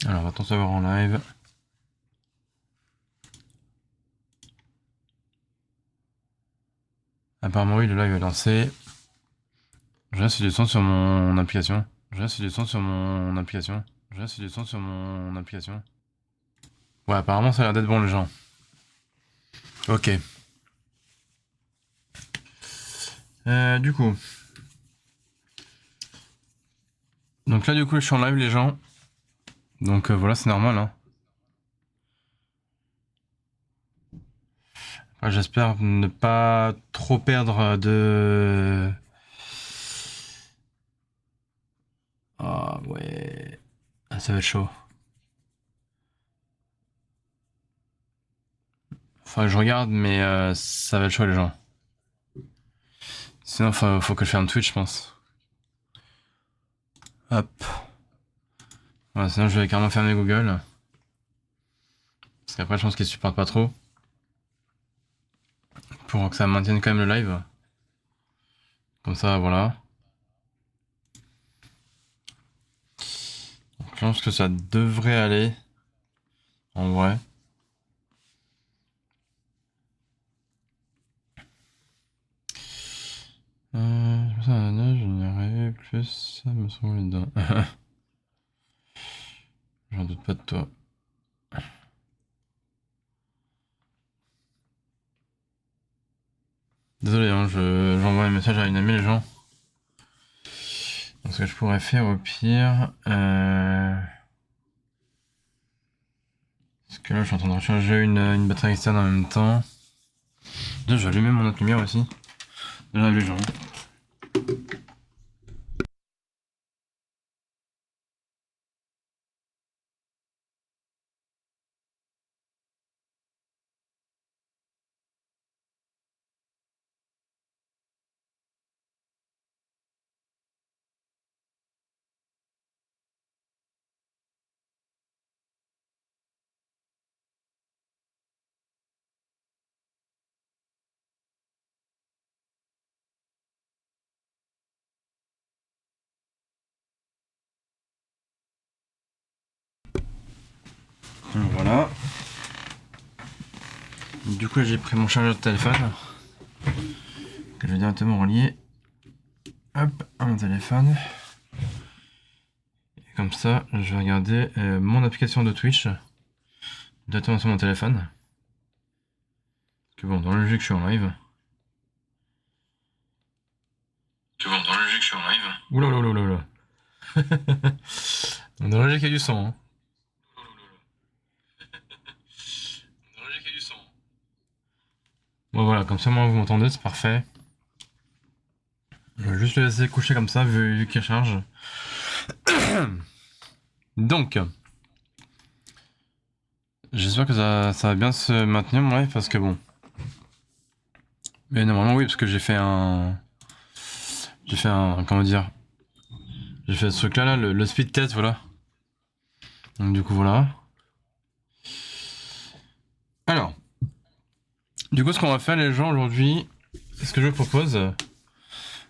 Alors, va-t-on savoir en live? Apparemment, oui, le live est lancé. Je laisse du son sur mon application. Je laisse du son sur mon application. Je laisse du son sur mon application. Ouais, apparemment, ça a l'air d'être bon, les gens. Ok. Du coup. Donc là, du coup, je suis en live, les gens. Donc voilà, c'est normal, hein. Enfin, j'espère ne pas trop perdre de... Ah ouais... Ah, ça va être chaud. Enfin, je regarde, mais ça va être chaud, les gens. Sinon, faut que je ferme Twitch, je pense. Hop. Voilà, sinon, je vais carrément fermer Google. Parce qu'après, je pense qu'ils supportent pas trop. Pour que ça maintienne quand même le live. Comme ça, voilà. Donc, je pense que ça devrait aller. En vrai. Je n'y arrive plus, ça me semble dedans. J'en doute pas de toi. Désolé, hein, j'envoie un message à une amie, les gens. Donc, ce que je pourrais faire au pire. Parce que là, je suis en train de recharger une batterie externe en même temps. Déjà, je vais allumer mon autre lumière aussi. Déjà, les gens. Voilà. Du coup, j'ai pris mon chargeur de téléphone. Que je vais directement relier. Hop, à mon téléphone. Et comme ça, je vais regarder mon application de Twitch. Directement sur mon téléphone. Que bon, dans le jeu que je suis en live. Oula oula oula oula. Dans le jeu qu'il y a du son. Hein. Bon voilà, comme ça moi vous m'entendez, c'est parfait. Je vais juste le laisser coucher comme ça vu qu'il charge. Donc, j'espère que ça va bien se maintenir mon live parce que bon. Mais normalement oui, parce que j'ai fait un... Comment dire. J'ai fait ce truc là, le speed test, voilà. Donc du coup voilà. Alors. Du coup ce qu'on va faire les gens aujourd'hui, ce que je vous propose...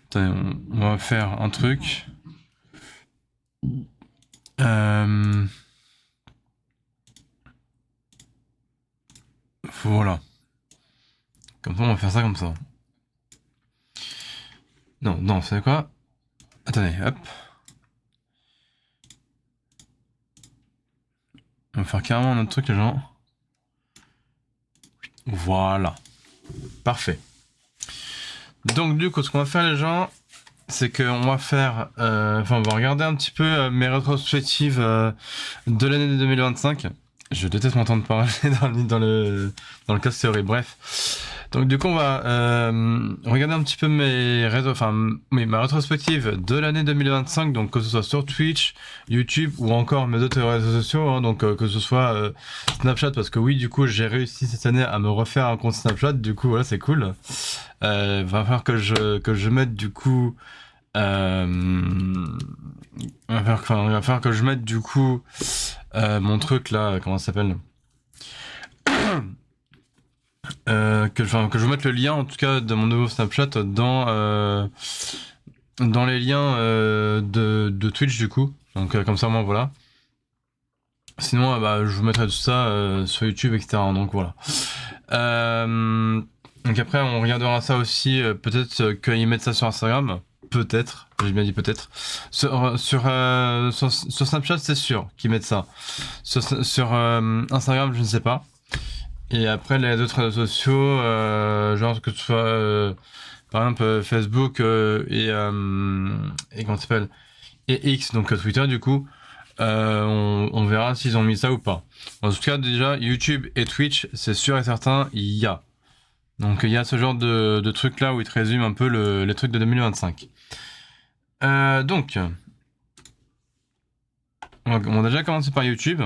Attendez, on va faire un truc. Voilà. Comme ça, on va faire ça comme ça. Non, non, c'est quoi? Attendez, hop. On va faire carrément un autre truc, les gens. Voilà. Parfait. Donc, du coup, ce qu'on va faire, les gens, c'est qu'on va faire... Enfin, on va regarder un petit peu mes rétrospectives de l'année 2025. Je déteste m'entendre parler dans le cast théorie. Bref. Donc du coup on va regarder un petit peu ma rétrospective de l'année 2025, donc que ce soit sur Twitch, YouTube ou encore mes autres réseaux sociaux, hein, donc que ce soit Snapchat, parce que oui du coup j'ai réussi cette année à me refaire un compte Snapchat, du coup voilà c'est cool. Va falloir que je mette du coup va falloir que je mette du coup mon truc là, comment ça s'appelle que je mette le lien en tout cas de mon nouveau Snapchat dans les liens de Twitch du coup. Donc comme ça moi voilà. Sinon, bah, je vous mettrai tout ça sur YouTube, etc. Donc voilà. Donc après, on regardera ça aussi. Peut-être qu'ils mettent ça sur Instagram. Peut-être, j'ai bien dit peut-être. Sur Snapchat, c'est sûr qu'ils mettent ça. Sur Instagram, je ne sais pas. Et après, les autres réseaux sociaux, genre que ce soit par exemple Facebook et comment ça s'appelle, et X, donc Twitter du coup, on verra s'ils ont mis ça ou pas. En tout cas, déjà, YouTube et Twitch, c'est sûr et certain, il y a. Donc il y a ce genre de trucs là où ils te résument un peu les trucs de 2025. Donc, on va déjà commencer par YouTube.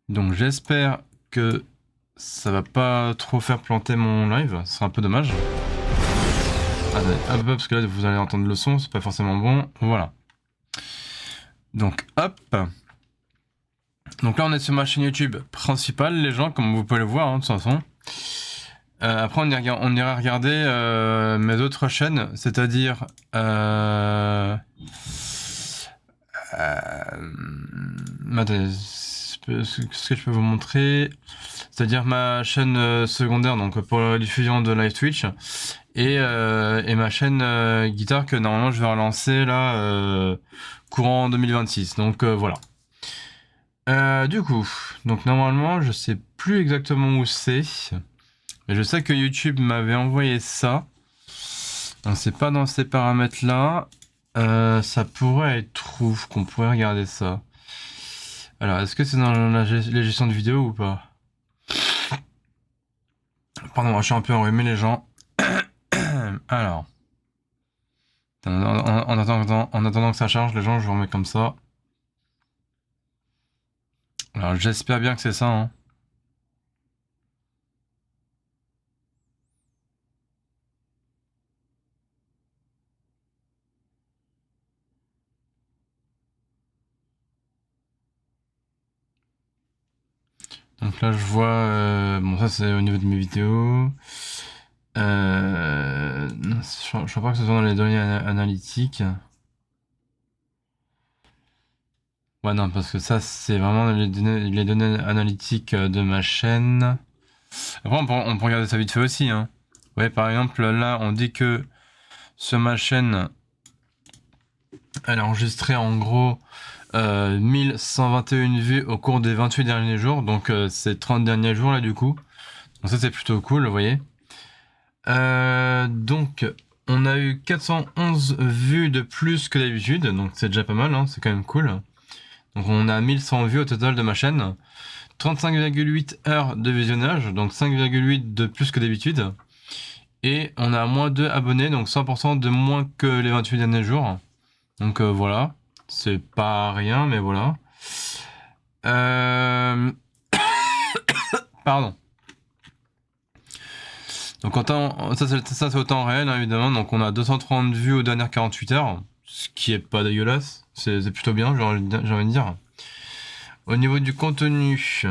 Donc j'espère que ça va pas trop faire planter mon live, ce sera un peu dommage. Attendez, hop, parce que là vous allez entendre le son, c'est pas forcément bon. Voilà. Donc hop. Donc là on est sur ma chaîne YouTube principale, les gens, comme vous pouvez le voir, de toute façon. Après on ira regarder mes autres chaînes, c'est-à-dire attendez, ce que je peux vous montrer, c'est-à-dire ma chaîne secondaire, donc pour la diffusion de live Twitch, et ma chaîne guitare que normalement je vais relancer là courant 2026. Donc voilà. Du coup, donc normalement je sais plus exactement où c'est, mais je sais que YouTube m'avait envoyé ça. Donc c'est pas dans ces paramètres là. Ça pourrait être trouve qu'on pourrait regarder ça. Alors, est-ce que c'est dans la gestion de vidéo ou pas? Pardon, je suis un peu enrhumé les gens. Alors. En attendant que ça charge, les gens, je vous remets comme ça. Alors, j'espère bien que c'est ça, hein. Donc là, je vois... bon, ça, c'est au niveau de mes vidéos. Non, je crois pas que ce soit dans les données analytiques. Ouais, non, parce que ça, c'est vraiment les données analytiques de ma chaîne. Après, on peut regarder ça vite fait aussi, hein. Ouais, par exemple, là, on dit que sur ma chaîne, elle a enregistré en gros 1121 vues au cours des 28 derniers jours. Donc, ces 30 derniers jours, là, du coup. Donc, ça, c'est plutôt cool, vous voyez. Donc, on a eu 411 vues de plus que d'habitude. Donc, c'est déjà pas mal, hein, c'est quand même cool. Donc, on a 1100 vues au total de ma chaîne. 35,8 heures de visionnage, donc 5,8 de plus que d'habitude. Et on a moins 2 abonnés, donc 100% de moins que les 28 derniers jours. Donc voilà, c'est pas rien, mais voilà. Pardon. Donc ça c'est au temps réel, hein, évidemment. Donc on a 230 vues aux dernières 48 heures, ce qui est pas dégueulasse. C'est plutôt bien, j'ai envie de dire. Au niveau du contenu,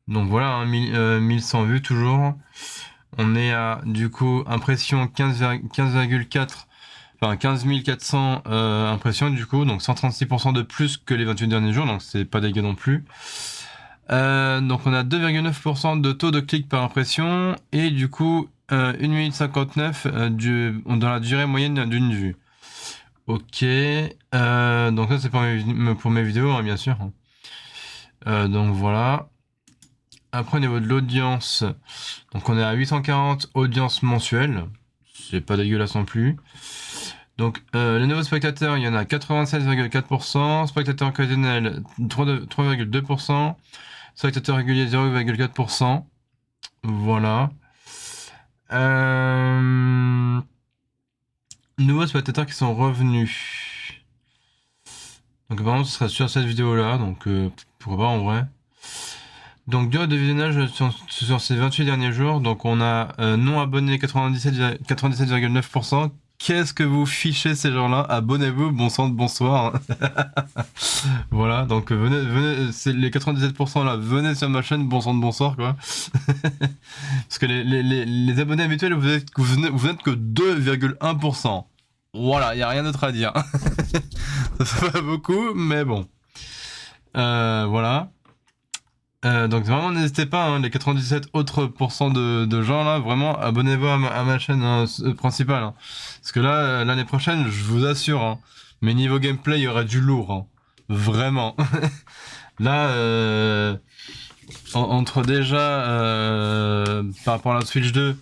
donc voilà, hein, 1100 vues toujours. On est à, du coup, impression 15,4, enfin 15 400 impressions, du coup, donc 136% de plus que les 28 derniers jours, donc c'est pas dégueu non plus. Donc on a 2,9% de taux de clic par impression, et du coup, 1 minute 59 dans la durée moyenne d'une vue. Ok, donc ça c'est pour mes vidéos, hein, bien sûr. Donc voilà. Après, au niveau de l'audience, donc on est à 840 audiences mensuelles. C'est pas dégueulasse non plus. Donc, les nouveaux spectateurs, il y en a 87,4%. Spectateurs occasionnels, 3,2%. Spectateurs réguliers, 0,4%. Voilà. Nouveaux spectateurs qui sont revenus. Donc, apparemment, ce sera sur cette vidéo-là. Donc, pourquoi pas en vrai. Donc, durée de visionnage sur ces 28 derniers jours. Donc, on a non abonnés 97,9%. Qu'est-ce que vous fichez ces gens-là? Abonnez-vous, bon sang de bonsoir. Voilà, donc venez, c'est les 97% là, venez sur ma chaîne, bon sang de bonsoir quoi. Parce que les abonnés habituels, vous êtes que 2,1%. Voilà, il n'y a rien d'autre à dire. Ça fait pas beaucoup, mais bon. Voilà. Donc vraiment n'hésitez pas, hein, les 97 autres pourcents de gens là, vraiment abonnez-vous à ma chaîne principale. Hein. Parce que là, l'année prochaine, je vous assure, hein, mais niveau gameplay, il y aura du lourd. Hein. Vraiment. Là, entre déjà par rapport à la Switch 2,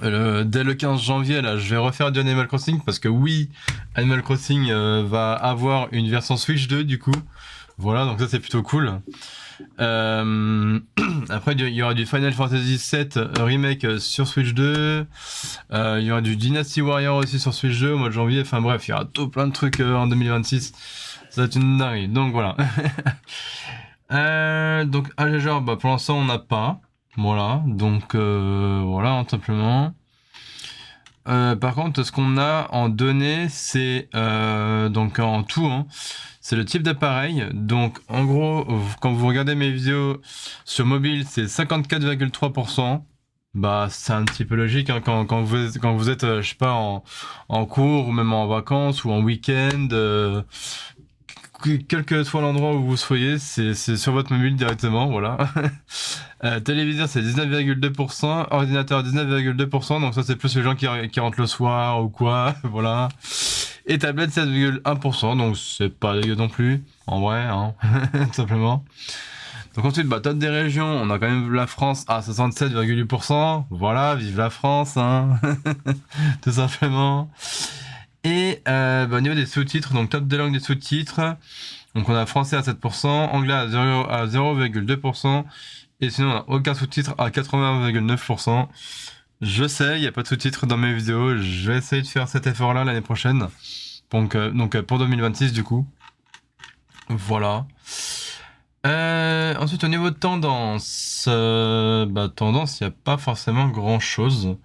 dès le 15 janvier, là, je vais refaire du Animal Crossing parce que oui, Animal Crossing va avoir une version Switch 2 du coup. Voilà, donc ça c'est plutôt cool. Après, il y aura du Final Fantasy VII Remake sur Switch 2. Il y aura du Dynasty Warrior aussi sur Switch 2 au mois de janvier. Enfin bref, il y aura tout plein de trucs en 2026. Ça va être une dinguerie. Donc voilà. Donc AGR, bah pour l'instant on n'a pas. Voilà. Donc voilà, hein, simplement. Par contre, ce qu'on a en données, c'est donc en tout, hein, c'est le type d'appareil. Donc en gros, quand vous regardez mes vidéos sur mobile, c'est 54,3%. Bah c'est un petit peu logique hein, quand vous êtes, je sais pas, en cours ou même en vacances ou en week-end. Quel que soit l'endroit où vous soyez, c'est sur votre mobile directement, voilà. Téléviseur c'est 19,2%, ordinateur 19,2%, donc ça c'est plus les gens qui rentrent le soir ou quoi, voilà. Et tablette 7,1%, donc c'est pas dégueu non plus, en vrai, hein, tout simplement. Donc ensuite, bah, top des régions, on a quand même la France à 67,8%, voilà, vive la France, hein, tout simplement. Et bah, au niveau des sous-titres, donc top des langues des sous-titres, donc on a français à 7%, anglais à 0,2%, et sinon on a aucun sous-titre à 80,9%. Je sais, il n'y a pas de sous-titres dans mes vidéos, je vais essayer de faire cet effort-là l'année prochaine. Donc pour 2026 du coup. Voilà. Ensuite au niveau de tendance, bah tendance, il n'y a pas forcément grand-chose.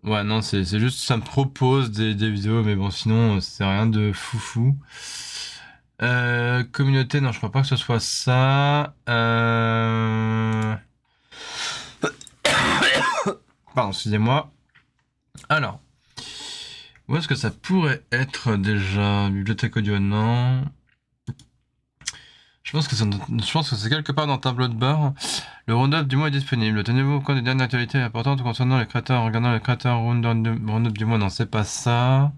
Ouais, non, c'est juste, ça me propose des vidéos, mais bon, sinon, c'est rien de foufou. Communauté, non, je crois pas que ce soit ça. Pardon, excusez-moi. Alors, où est-ce que ça pourrait être déjà? Bibliothèque audio, non. Je pense que c'est quelque part dans le tableau de bord. Le round-up du mois est disponible. Tenez-vous au courant des dernières actualités importantes concernant les créateurs en regardant les créateurs round-up du mois. Non, c'est pas ça.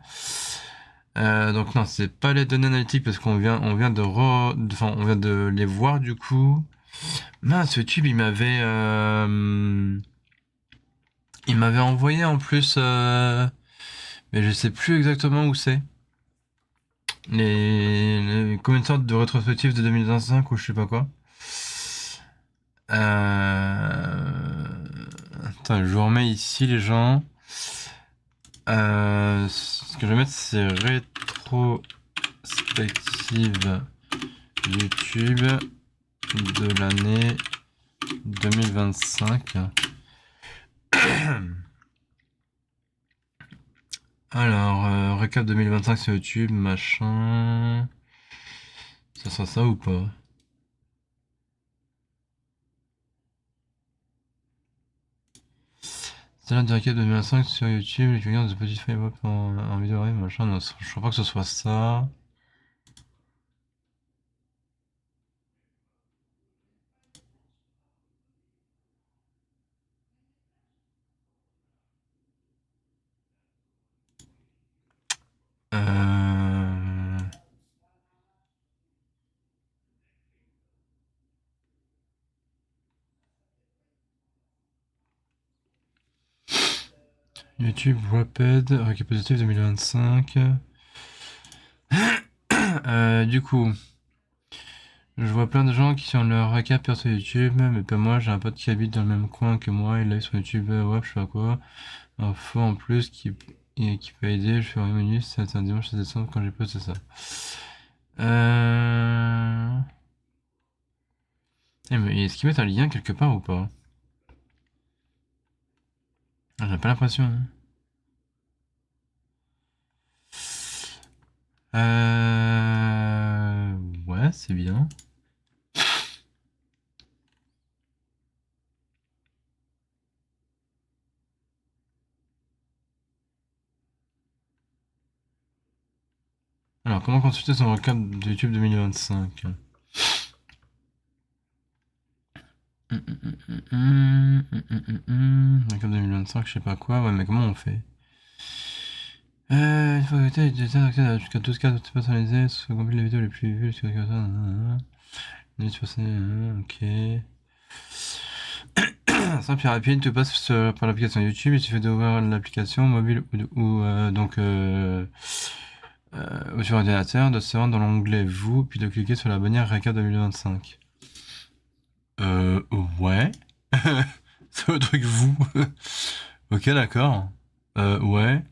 Donc non, c'est pas les données analytiques parce qu'on vient on vient de les voir du coup. Mince, YouTube, il m'avait envoyé en plus, mais je sais plus exactement où c'est. Comme une sorte de rétrospective de 2025 ou je sais pas quoi. Attends, je vous remets ici les gens. Ce que je vais mettre c'est rétrospective YouTube de l'année 2025. Alors, récap 2025 sur YouTube, machin. Ça sera ça ou pas? C'est là du récap 2025 sur YouTube, les clients de Spotify Hop en vidéo, machin. Non, je crois pas que ce soit ça. Euh... YouTube Rapid, récapitulatif 2025. Du coup, je vois plein de gens qui sont leur récap sur YouTube, mais pas moi. J'ai un pote qui habite dans le même coin que moi, il live sur YouTube, ouais, je sais pas quoi. Info en plus qui peut aider. Je fais un menu, c'est un dimanche 16 décembre quand j'ai posté ça. Mais est-ce qu'ils mettent un lien quelque part ou pas? Ah, j'ai pas l'impression. Hein. Ouais, c'est bien. Alors, comment consulter son recap de YouTube 2025? Comme 2025, je sais pas quoi. Ouais, mais comment on fait? Il faut éviter jusqu'à 12 cas personnalisés, ce qu'on les vidéos les plus vues, jusqu'à ça. Ok. Simple et rapide, tu passes par l'application YouTube, il suffit d'ouvrir l'application mobile ou sur ordinateur, de se rendre dans l'onglet Vous, puis de cliquer sur la bannière Récap 2025. Ouais. C'est le truc Vous. Ok, d'accord. Ouais.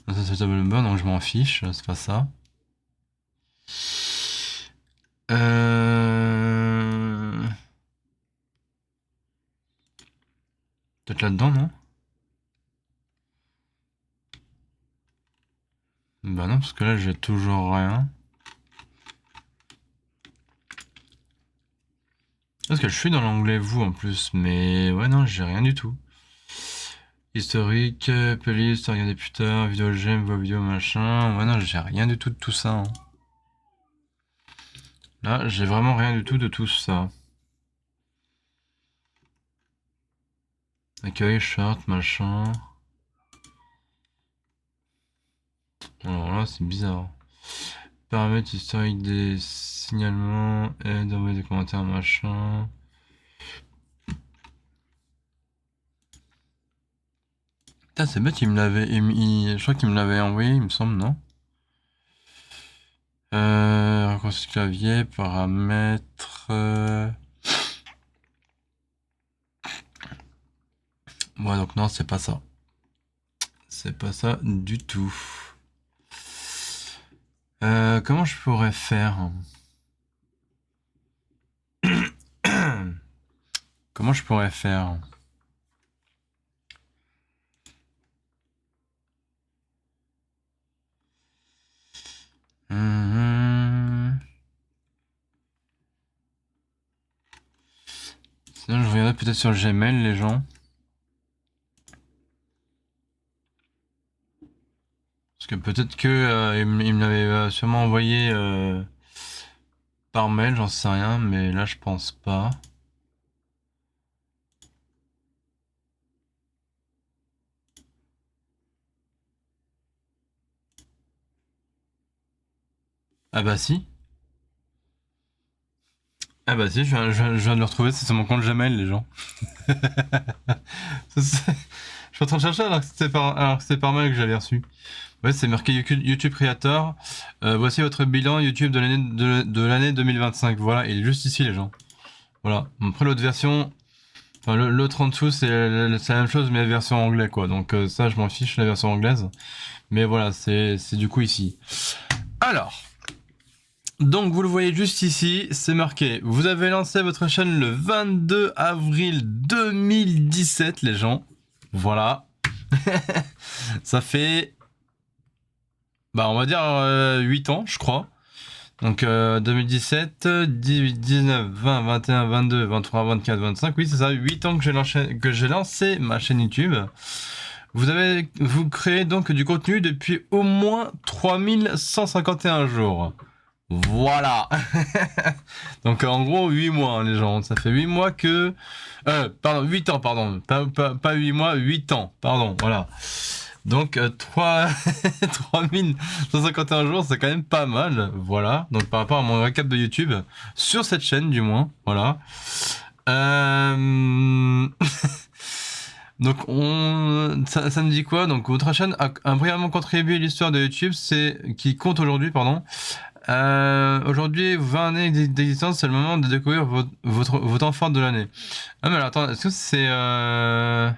Ça c'est table bar, donc je m'en fiche, c'est pas ça. Peut-être là-dedans, non? Bah non, parce que là j'ai toujours rien. Parce que je suis dans l'onglet Vous en plus, mais ouais, non, j'ai rien du tout. Historique, playlist, regarder plus tard, vidéo j'aime, voix vidéo machin. Ouais, non, j'ai rien du tout de tout ça. Hein. Là, j'ai vraiment rien du tout de tout ça. Accueil, chart, machin. Alors là, c'est bizarre. Paramètres historiques des signalements, aide, envoyer des commentaires, machin. Putain, c'est bête, il me l'avait. Je crois qu'il me l'avait envoyé, il me semble, non? Raccourci clavier, paramètres. Ouais, donc non, c'est pas ça. C'est pas ça du tout. Comment je pourrais faire? Comment je pourrais faire? Sinon, je regarderai peut-être sur Gmail, les gens. Parce que peut-être que il me l'avait sûrement envoyé par mail, j'en sais rien, mais là, je pense pas. Ah bah si. Ah bah si, je viens de le retrouver, c'est sur mon compte Gmail, les gens. Je suis en train de chercher alors que c'était par mail que j'avais reçu. Ouais, c'est marqué YouTube Creator. Voici votre bilan YouTube de l'année 2025. Voilà, il est juste ici, les gens. Voilà. Après, l'autre version, enfin, l'autre en dessous, c'est la même chose, mais la version anglaise, quoi. Donc, ça, je m'en fiche, la version anglaise. Mais voilà, c'est du coup ici. Alors. Donc vous le voyez juste ici, c'est marqué. Vous avez lancé votre chaîne le 22 avril 2017, les gens. Voilà. Ça fait, bah on va dire 8 ans, je crois. Donc 2017, 18, 19, 20, 21, 22, 23, 24, 25. Oui, c'est ça, 8 ans que j'ai lancé ma chaîne YouTube. Vous créez donc du contenu depuis au moins 3151 jours. Voilà. Donc en gros 8 mois, hein, les gens. Ça fait 8 mois que... pardon, 8 ans, pardon. Pas 8 mois, 8 ans. Pardon, voilà. Donc 3151 jours, c'est quand même pas mal. Voilà. Donc par rapport à mon récap de YouTube, sur cette chaîne du moins. Voilà. Donc ça me dit quoi? Donc votre chaîne a brillamment contribué à l'histoire de YouTube, qui compte aujourd'hui, pardon. Aujourd'hui, 20 années d'existence, c'est le moment de découvrir votre enfant de l'année. Ah mais alors, attends, est-ce que c'est... Ah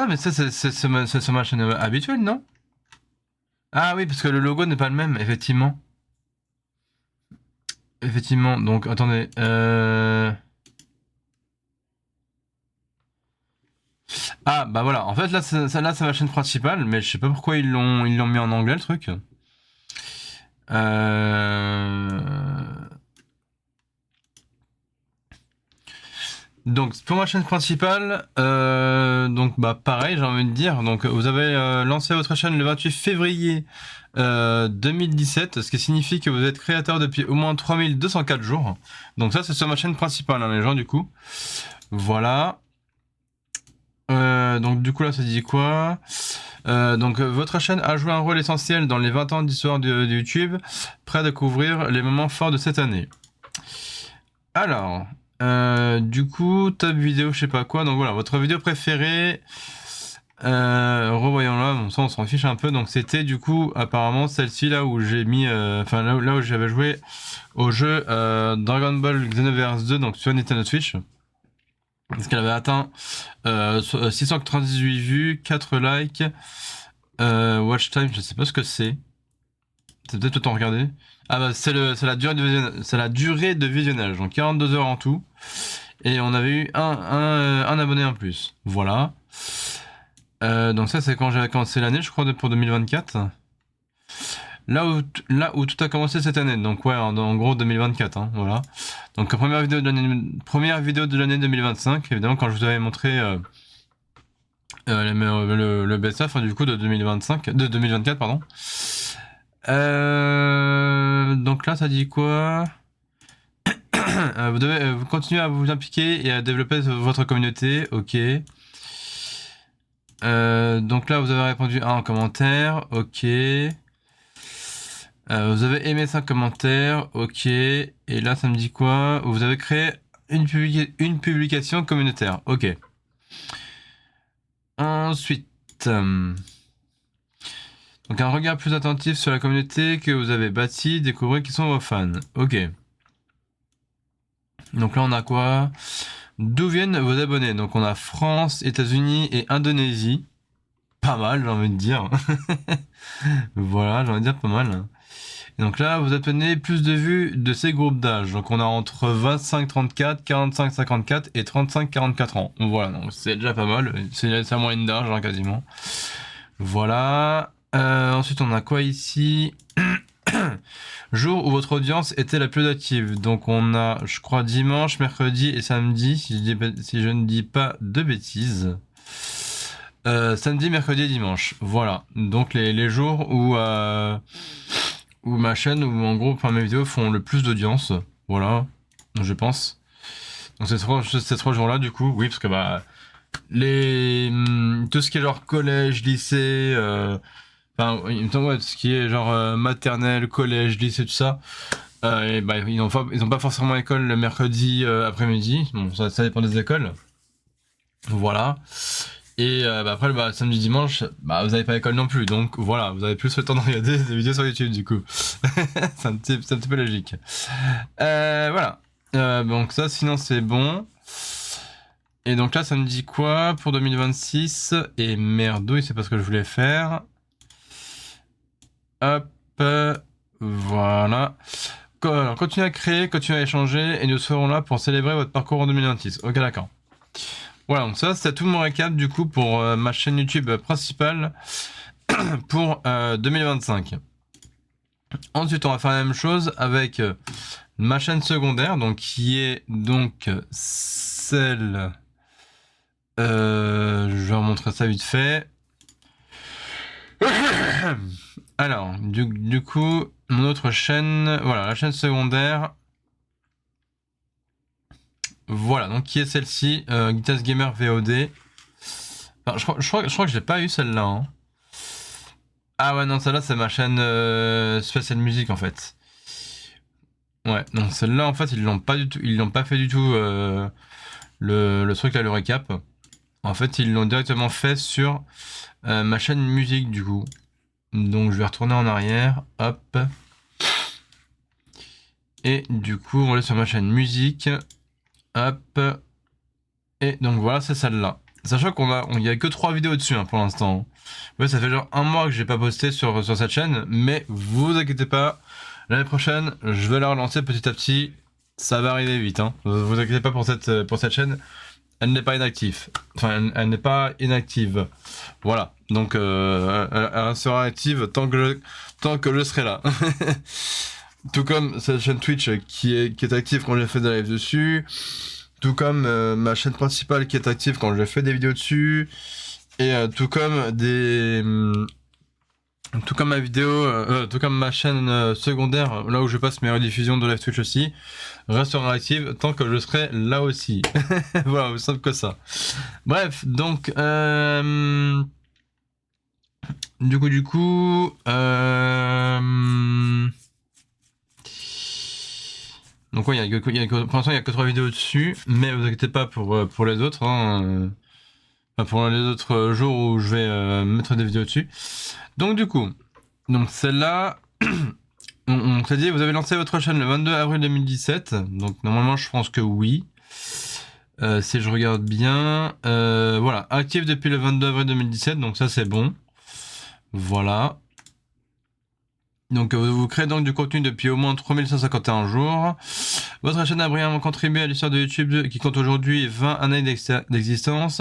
non, mais ça, c'est sur ma chaîne habituelle, non? Ah oui, parce que le logo n'est pas le même, effectivement. Effectivement, donc attendez. Ah bah voilà, en fait là, là c'est ma chaîne principale, mais je sais pas pourquoi ils l'ont mis en anglais le truc. Donc pour ma chaîne principale, donc bah pareil, j'ai envie de dire. Donc vous avez lancé votre chaîne le 28 février 2017, ce qui signifie que vous êtes créateur depuis au moins 3204 jours. Donc ça c'est sur ma chaîne principale, hein, les gens du coup. Voilà. Donc du coup là ça dit quoi? Donc votre chaîne a joué un rôle essentiel dans les 20 ans d'histoire de YouTube, prêt à découvrir les moments forts de cette année. Alors, du coup, top vidéo, je sais pas quoi. Donc voilà, votre vidéo préférée. Revoyons-la. Bon, ça, on s'en fiche un peu. Donc c'était du coup, apparemment, celle-ci là où j'ai mis, enfin là où j'avais joué au jeu Dragon Ball Xenoverse 2, donc sur Nintendo Switch. Parce qu'elle avait atteint 698 vues, 4 likes, watch time, je sais pas ce que c'est. C'est peut-être autant regarder. Ah bah c'est la durée de visionnage, donc 42 heures en tout. Et on avait eu un abonné en plus. Voilà. Donc ça c'est quand j'avais commencé l'année, je crois, pour 2024. Là où tout a commencé cette année, donc ouais, en gros 2024, hein, voilà. Donc première vidéo de l'année 2025, évidemment quand je vous avais montré le best-of, hein, du coup de 2024, pardon. Donc là ça dit quoi? Vous devez continuer à vous impliquer et à développer votre communauté, ok. Donc là vous avez répondu à un commentaire, ok. Vous avez aimé 5 commentaires, ok. Et là ça me dit quoi? Vous avez créé une publication communautaire, ok. Ensuite, donc un regard plus attentif sur la communauté que vous avez bâtie, découvrez qui sont vos fans, ok. Donc là on a quoi? D'où viennent vos abonnés? Donc on a France, États-Unis et Indonésie. Pas mal, j'ai envie de dire. Voilà, j'ai envie de dire pas mal. Et donc là, vous obtenez plus de vues de ces groupes d'âge. Donc on a entre 25-34, 45-54 et 35-44 ans. Voilà, donc c'est déjà pas mal. C'est la moyenne d'âge, hein, quasiment. Voilà. Ensuite, on a quoi ici? Jour où votre audience était la plus active. Donc on a, je crois, dimanche, mercredi et samedi, si je ne dis pas de bêtises. Samedi, mercredi et dimanche. Voilà. Donc les jours où ma chaîne, où en gros, mes vidéos font le plus d'audience. Voilà. Je pense. Donc ces trois jours-là, du coup, oui, parce que bah tout ce qui est genre collège, lycée, enfin, ouais, tout ce qui est genre maternelle, collège, lycée, tout ça. Et bah, ils ont pas forcément école le mercredi après-midi. Bon, ça dépend des écoles. Voilà. Et bah après, bah, samedi, dimanche, bah, vous avez pas école non plus. Donc voilà, vous avez plus le temps de regarder des vidéos sur YouTube du coup. c'est un petit peu logique. Voilà. Donc ça, sinon c'est bon. Et donc là, ça me dit quoi pour 2026? Et merdouille, c'est pas ce que je voulais faire. Hop. Voilà. Alors, continuez à créer, continuez à échanger, et nous serons là pour célébrer votre parcours en 2026. Ok, d'accord. Voilà, donc ça, c'était tout mon récap du coup pour ma chaîne YouTube principale pour 2025. Ensuite, on va faire la même chose avec ma chaîne secondaire, donc qui est donc celle... je vais vous montrer ça vite fait. Alors, du coup, mon autre chaîne, voilà, la chaîne secondaire. Voilà, donc qui est celle-ci, Guitas Gamer VOD. Enfin, je crois que je l'ai pas eu celle-là. Hein. Ah ouais, non, celle-là, c'est ma chaîne spéciale musique en fait. Ouais, donc celle-là, en fait, ils l'ont pas fait du tout le truc là, le récap. En fait, ils l'ont directement fait sur ma chaîne musique du coup. Donc je vais retourner en arrière, hop. Et du coup, on va aller sur ma chaîne musique. Hop. Et donc voilà, c'est celle-là. Sachant il y a que 3 vidéos dessus hein, pour l'instant. Ouais, ça fait genre un mois que j'ai pas posté sur cette chaîne, mais vous inquiétez pas, l'année prochaine, je vais la relancer petit à petit. Ça va arriver vite, hein. Vous inquiétez pas pour cette chaîne. Elle n'est pas inactive. Enfin, elle n'est pas inactive. Voilà. Donc, elle sera active tant que je serai là. Tout comme cette chaîne Twitch qui est active quand j'ai fait des lives dessus. tout comme ma chaîne principale qui est active quand je fais des vidéos dessus, et tout comme tout comme ma vidéo, tout comme ma chaîne secondaire, là où je passe mes rediffusions de live Twitch aussi, restera active tant que je serai là aussi. Voilà, aussi simple que ça. Bref, donc, du coup, donc ouais, pour l'instant il y a que 3 vidéos dessus, mais vous inquiétez pas pour les autres, hein, enfin, pour les autres jours où je vais mettre des vidéos dessus. Donc du coup, donc celle-là, on s'est dit, vous avez lancé votre chaîne le 22 avril 2017, donc normalement je pense que oui. Si je regarde bien, voilà, active depuis le 22 avril 2017, donc ça c'est bon. Voilà. Donc vous créez donc du contenu depuis au moins 3151 jours. Votre chaîne a brillamment contribué à l'histoire de YouTube qui compte aujourd'hui 20 années d'existence.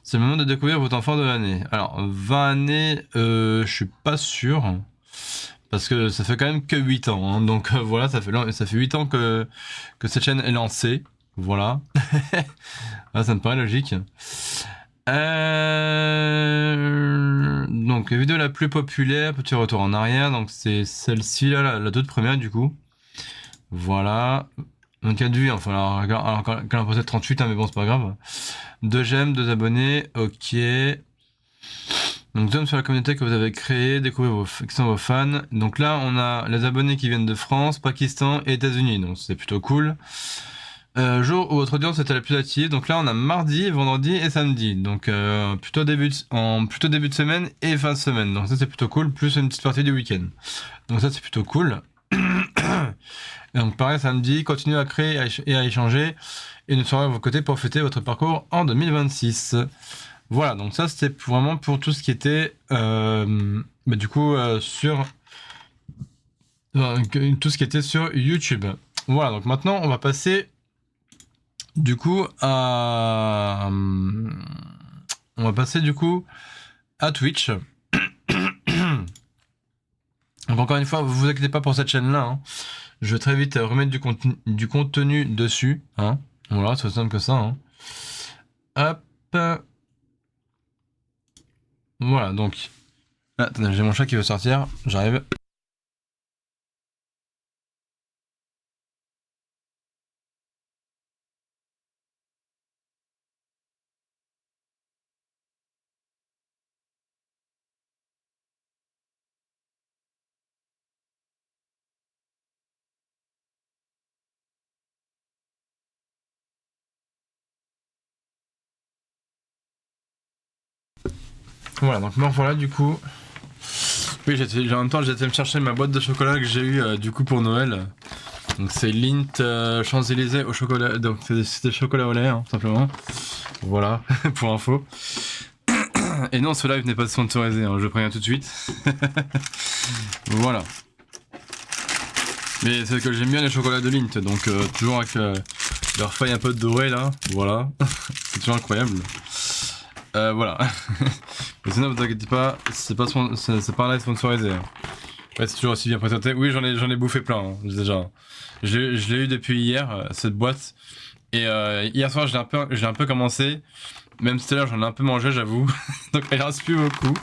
C'est le moment de découvrir votre enfant de l'année. Alors 20 années, je suis pas sûr. Parce que ça fait quand même que 8 ans. Hein. Donc voilà, ça fait 8 ans que cette chaîne est lancée. Voilà. Ah, ça me paraît logique. Donc, la vidéo la plus populaire, petit retour en arrière, donc c'est celle-ci, là, la toute première du coup. Voilà. 24 vues, enfin, alors quand on possède 38, hein, mais bon, c'est pas grave. 2 j'aime, 2 abonnés, ok. Donc, zone sur la communauté que vous avez créée, découvrez qui sont vos fans. Donc là, on a les abonnés qui viennent de France, Pakistan et États-Unis, donc c'est plutôt cool. Jour où votre audience était la plus active. Donc là, on a mardi, vendredi et samedi. Donc plutôt début de semaine et fin de semaine. Donc ça, c'est plutôt cool. Plus une petite partie du week-end. Donc ça, c'est plutôt cool. Et donc pareil, samedi, continuez à créer et à échanger. Et nous serons à vos côtés pour fêter votre parcours en 2026. Voilà, donc ça, c'était vraiment pour tout ce qui était du coup sur tout ce qui était sur YouTube. Voilà, donc maintenant, on va passer du coup à... On va passer du coup à Twitch. Donc encore une fois, vous vous inquiétez pas pour cette chaîne-là. Hein. Je vais très vite remettre du contenu dessus. Hein. Voilà, c'est aussi simple que ça. Hein. Hop. Voilà, donc... Ah, attendez, j'ai mon chat qui veut sortir. J'arrive. Voilà, donc me voilà du coup. Oui, en même temps, j'étais me chercher ma boîte de chocolat que j'ai eu du coup pour Noël. Donc c'est Lindt Champs-Élysées au chocolat. Donc c'était chocolat au lait, hein, simplement. Voilà, pour info. Et non, ce live n'est pas sponsorisé, hein, je préviens tout de suite. Voilà. Mais c'est que j'aime bien les chocolats de Lindt, donc toujours avec leur feuille un peu dorée là, voilà. C'est toujours incroyable. Voilà. Mais sinon, vous inquiétez pas, c'est pas un live sponsorisé. Hein. Ouais, c'est toujours aussi bien présenté. Oui, j'en ai bouffé plein, hein, déjà. Je l'ai eu depuis hier, cette boîte. Et hier soir, j'ai un peu commencé. Même si tout à l'heure, j'en ai un peu mangé, j'avoue. Donc, il reste plus beaucoup.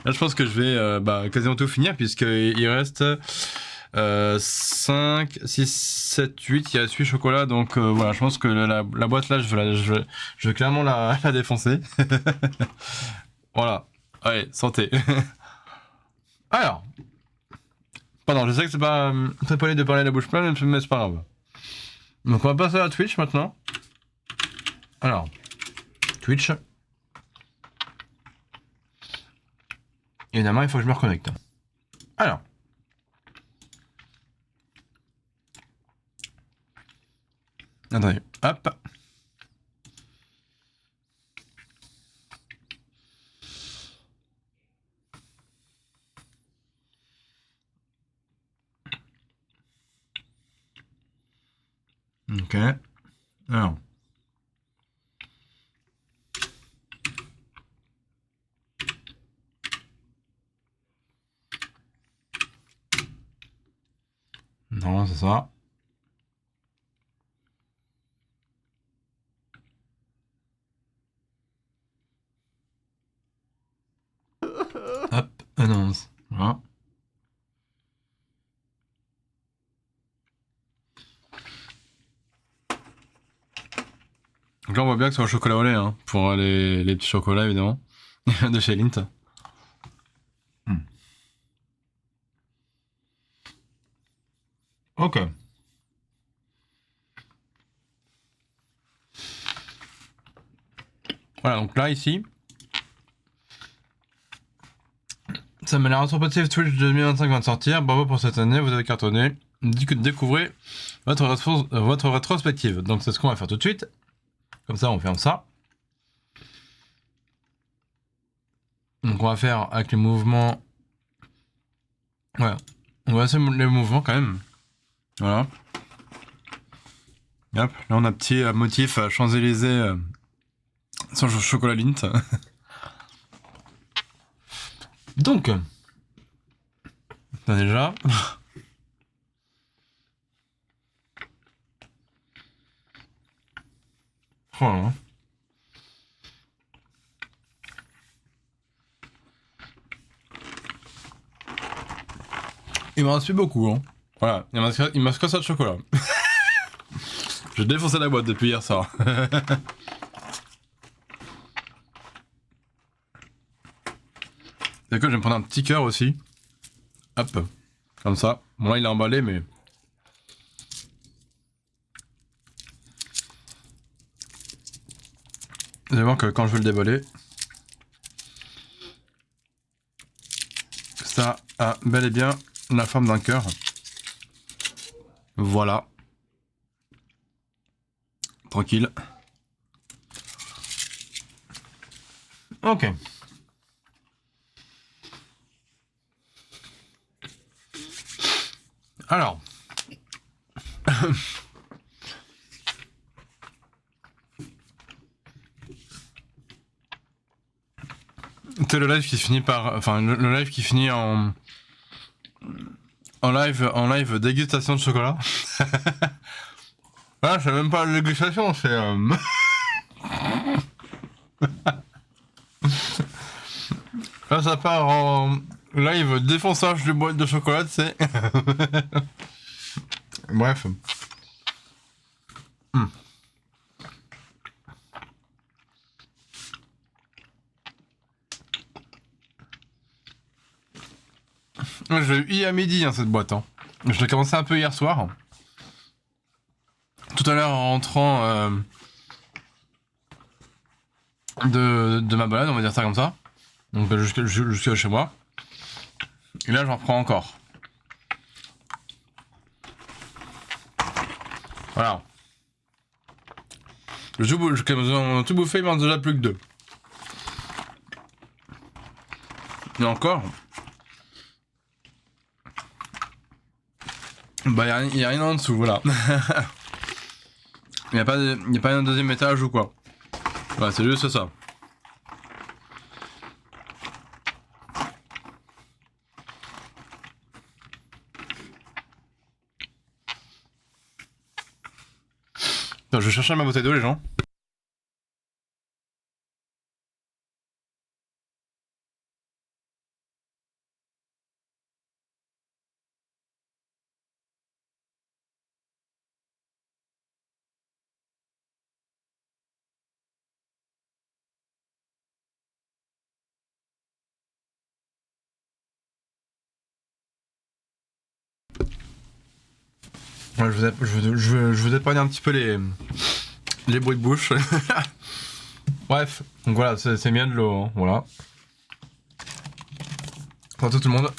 Là, je pense que je vais quasiment tout finir, puisqu'il reste 5, 6, 7, 8. Il reste 8 chocolats. Donc, voilà, je pense que la boîte là, je vais clairement la défoncer. Voilà. Allez, santé. Alors. Pardon, je sais que c'est pas très poli de parler la bouche pleine, mais c'est pas grave. Donc, on va passer à Twitch maintenant. Alors. Twitch. Évidemment, il faut que je me reconnecte. Alors. Attendez. Hop. Ok. Alors. Non, c'est ça. Annonce. Voilà. Donc là, on voit bien que c'est au chocolat au lait, hein, pour les petits chocolats, évidemment, de chez Lindt. Ok. Voilà, donc là, ici, ça m'a l'air rétrospective Twitch 2025 vient de sortir. Bravo pour cette année, vous avez cartonné. Découvrez votre rétrospective. Donc c'est ce qu'on va faire tout de suite. Comme ça, on ferme ça. Donc on va faire avec les mouvements. Ouais, on va essayer les mouvements quand même. Voilà. Hop, là on a un petit motif Champs-Élysées sans chocolat Lindt. Donc, déjà. Voilà. Il m'en reste plus beaucoup, hein. Voilà, il me reste que ça de chocolat. J'ai défoncé la boîte depuis hier soir. D'accord, je vais me prendre un petit cœur aussi. Hop, comme ça. Bon là il est emballé mais... Vous allez voir que quand je vais le déballer, ça a bel et bien la forme d'un cœur. Voilà. Tranquille. Ok. Alors. C'est le live qui se finit par... Enfin, le live qui finit en live dégustation de chocolat. Ah, c'est même pas la dégustation, c'est... Là, ça part en live défonçage de boîte de chocolat, c'est... Bref. Je l'ai eu hier midi, hein, cette boîte. Hein. Je l'ai commencé un peu hier soir. Tout à l'heure, en rentrant de ma balade, on va dire ça comme ça. Donc jusque chez moi. Et là, j'en reprends encore. Voilà. On a tout bouffé, il m'en reste déjà plus que 2. Et encore. Bah, y a rien en dessous, voilà. Y a pas un deuxième étage ou quoi. Voilà, c'est juste ça. Attends, je vais chercher ma bouteille d'eau, les gens. Ouais, je vous épargne un petit peu les bruits de bouche. Bref, donc voilà, c'est bien de l'eau, hein, voilà. Pour tout le monde.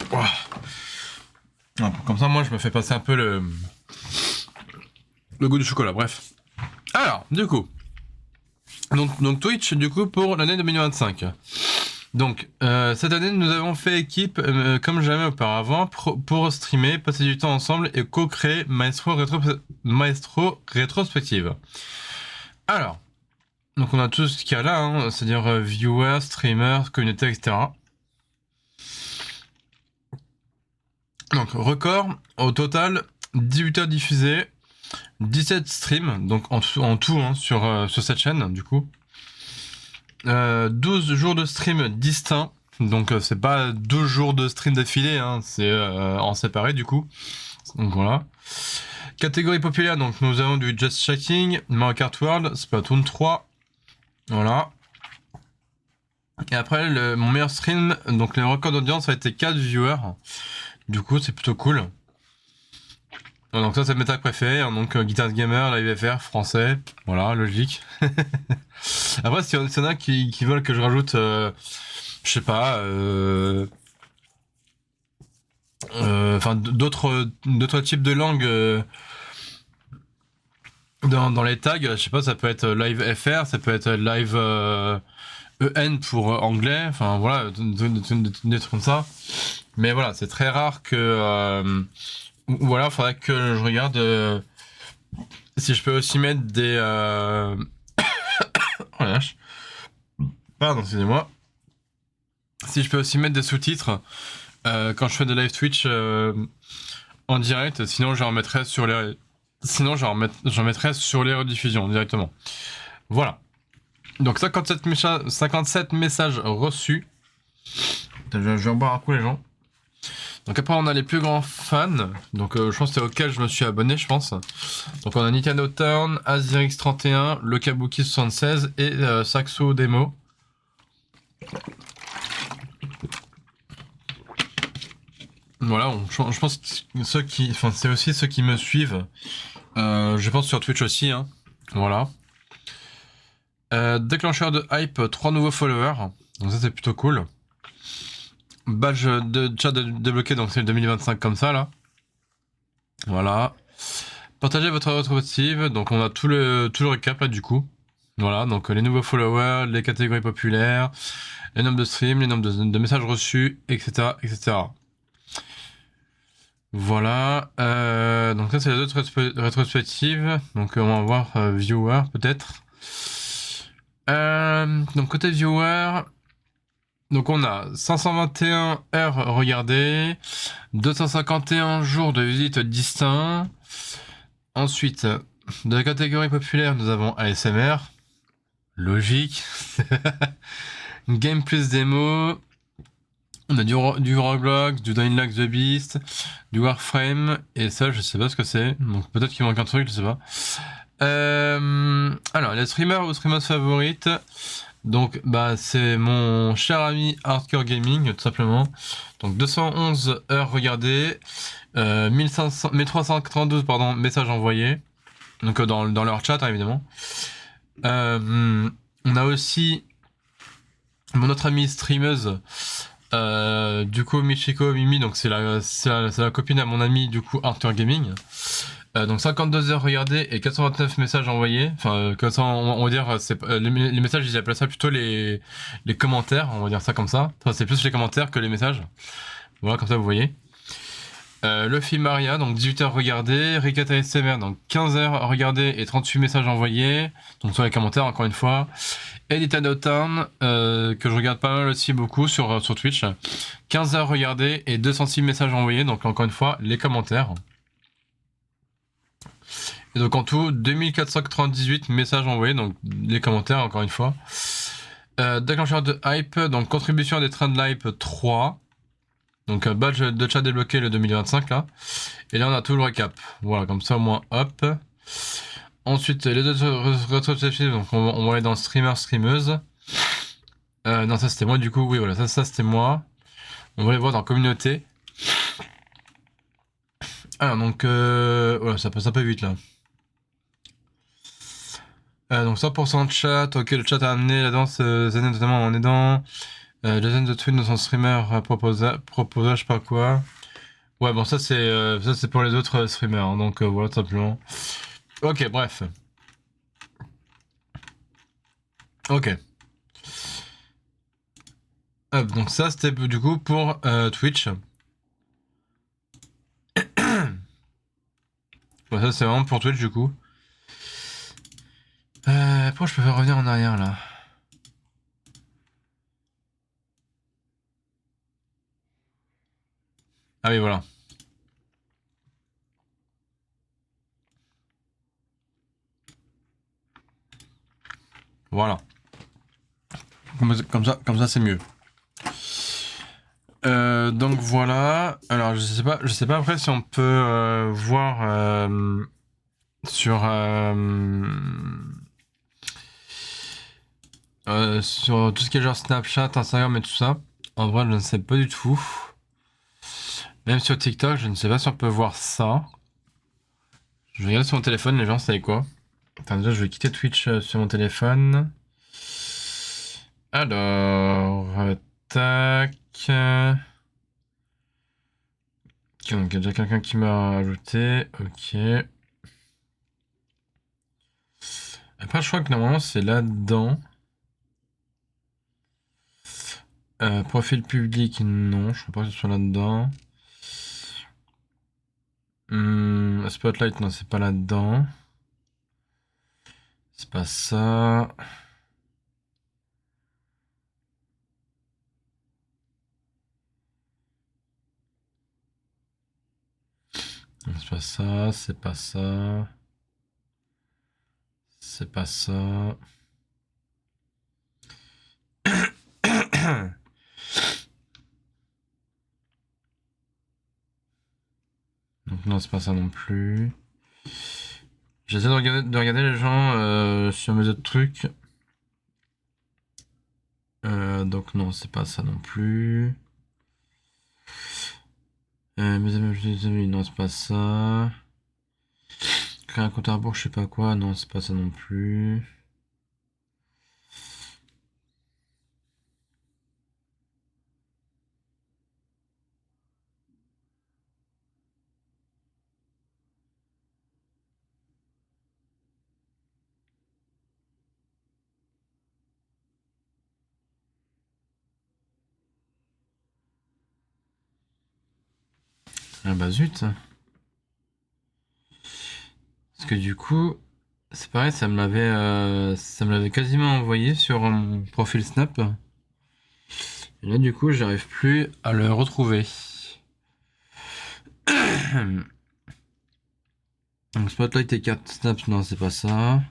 Wow. Comme ça, moi, je me fais passer un peu le goût du chocolat, bref. Alors, du coup. Donc Twitch, du coup, pour l'année 2025. Donc, cette année, nous avons fait équipe comme jamais auparavant pour streamer, passer du temps ensemble et co-créer Maestro Rétrospective. Alors, donc on a tout ce qu'il y a là, hein, c'est-à-dire viewers, streamers, communauté, etc. Donc, record, au total, 18 heures diffusées, 17 streams, donc en tout hein, sur cette chaîne, du coup. 12 jours de stream distincts. Donc c'est pas 12 jours de stream d'affilée, hein, c'est en séparé du coup. Donc voilà. Catégorie populaire, donc nous avons du Just Chatting, Mario Kart World, Splatoon 3. Voilà. Et après, mon meilleur stream, donc le record d'audience a été 4 viewers. Du coup, c'est plutôt cool. Donc ça, c'est mes tags préférés. Hein, donc Guitar Gamer, Live FR, français. Voilà, logique. Après, s'il y en a qui veulent que je rajoute, je sais pas, enfin d'autres types de langues dans les tags, je sais pas, ça peut être Live FR, ça peut être Live EN pour anglais, enfin voilà, des trucs comme ça. Mais voilà, c'est très rare que... ou alors, il faudrait que je regarde si je peux aussi mettre des... oh la vache. Pardon, excusez-moi. Si je peux aussi mettre des sous-titres quand je fais des live Twitch en direct, sinon j'en remettrai sur les... Sinon j'en mettrai sur les rediffusions directement. Voilà. Donc 57 messages reçus. Je vais en boire un coup les gens. Donc après on a les plus grands fans. Donc je pense que c'est auquel je me suis abonné je pense. Donc on a Nintendo Town, Azirix31, Le Kabuki 76 et Saxo Demo. Voilà, je pense que ceux qui, enfin c'est aussi ceux qui me suivent. Je pense sur Twitch aussi. Hein. Voilà. Déclencheur de hype, 3 nouveaux followers. Donc ça c'est plutôt cool. Badge de chat débloqué, donc c'est le 2025 comme ça là. Voilà. Partagez votre rétrospective, donc on a tout le récap là du coup. Voilà, donc les nouveaux followers, les catégories populaires, les nombres de streams, les nombres de messages reçus, etc. etc. Voilà, donc ça c'est les autres rétrospectives, donc on va voir viewer peut-être. Donc côté viewer, donc on a 521 heures regardées, 251 jours de visite distincts. Ensuite, de la catégorie populaire, nous avons ASMR. Logique. Game plus démo. On a du Roblox, du Dying Light the Beast, du Warframe, et ça, je sais pas ce que c'est. Donc peut-être qu'il manque un truc, je sais pas. Alors, les streamers ou streamers favorites. Donc, bah, c'est mon cher ami Hardcore Gaming, tout simplement. Donc, 211 heures regardées, 1392 pardon, messages envoyés. Donc, dans leur chat, hein, évidemment. On a aussi mon autre amie streameuse, du coup, Michiko Mimi, donc c'est la copine à mon ami, du coup, Hardcore Gaming. Donc 52 heures regardées et 429 messages envoyés. Enfin, on va dire, les messages, ils appellent ça plutôt les commentaires, on va dire ça comme ça. Enfin, c'est plus les commentaires que les messages. Voilà, comme ça, vous voyez. Luffy Maria, donc 18 heures regardées. Rikata SMR, donc 15 heures regardées et 38 messages envoyés. Donc sur les commentaires, encore une fois. Edita Dotan, que je regarde pas mal aussi beaucoup sur Twitch. 15 heures regardées et 206 messages envoyés. Donc encore une fois, les commentaires. Et donc en tout, 2498 messages envoyés, donc les commentaires encore une fois. Déclencheur de hype, donc contribution à des trends de hype 3. Donc badge de chat débloqué le 2025 là. Et là on a tout le récap. Voilà, comme ça au moins hop. Ensuite les autres rétrospectives, donc on va aller dans streamer, streameuse. Non ça c'était moi du coup, oui voilà, ça c'était moi. On va les voir dans communauté. Alors donc voilà, ça passe un peu vite là. Donc 100% de chat, ok le chat a amené la danse Zen notamment en aidant. Jason de Twin dans son streamer proposa je sais pas quoi. Ouais bon ça c'est pour les autres streamers, hein, donc voilà tout simplement. Ok bref. Ok. Hop, donc ça c'était du coup pour Twitch. Bon, ça c'est vraiment pour Twitch du coup. Pourquoi je peux faire revenir en arrière là? Ah oui voilà. Voilà. Comme ça c'est mieux. Donc voilà. Alors je sais pas après si on peut voir sur sur tout ce qui est genre Snapchat, Instagram et tout ça. En vrai, je ne sais pas du tout. Même sur TikTok, je ne sais pas si on peut voir ça. Je vais regarder sur mon téléphone, les gens, c'est quoi? Attends, déjà, je vais quitter Twitch sur mon téléphone. Alors, tac. Ok, donc il y a déjà quelqu'un qui m'a ajouté. Ok. Après, je crois que normalement, c'est là-dedans. Profil public, non, je crois pas que ce soit là-dedans. Spotlight, non, c'est pas là-dedans. C'est pas ça. C'est pas ça, c'est pas ça. C'est pas ça. Donc non, c'est pas ça non plus. J'essaie de regarder les gens sur mes autres trucs. Donc non, c'est pas ça non plus. Mes amis, non, c'est pas ça. Créer un compte à rebours, je sais pas quoi, non, c'est pas ça non plus. Ah bah zut. Parce que du coup, c'est pareil, ça me l'avait quasiment envoyé sur mon profil Snap. Et là, du coup, j'arrive plus à le retrouver. Donc Spotlight et carte Snap, non, c'est pas ça.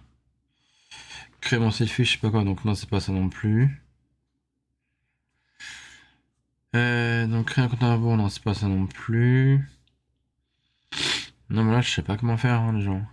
Créer mon selfie, je sais pas quoi, donc non, c'est pas ça non plus. Donc créer un compte à rebours, non, c'est pas ça non plus. Non, mais là, je sais pas comment faire, hein, les gens.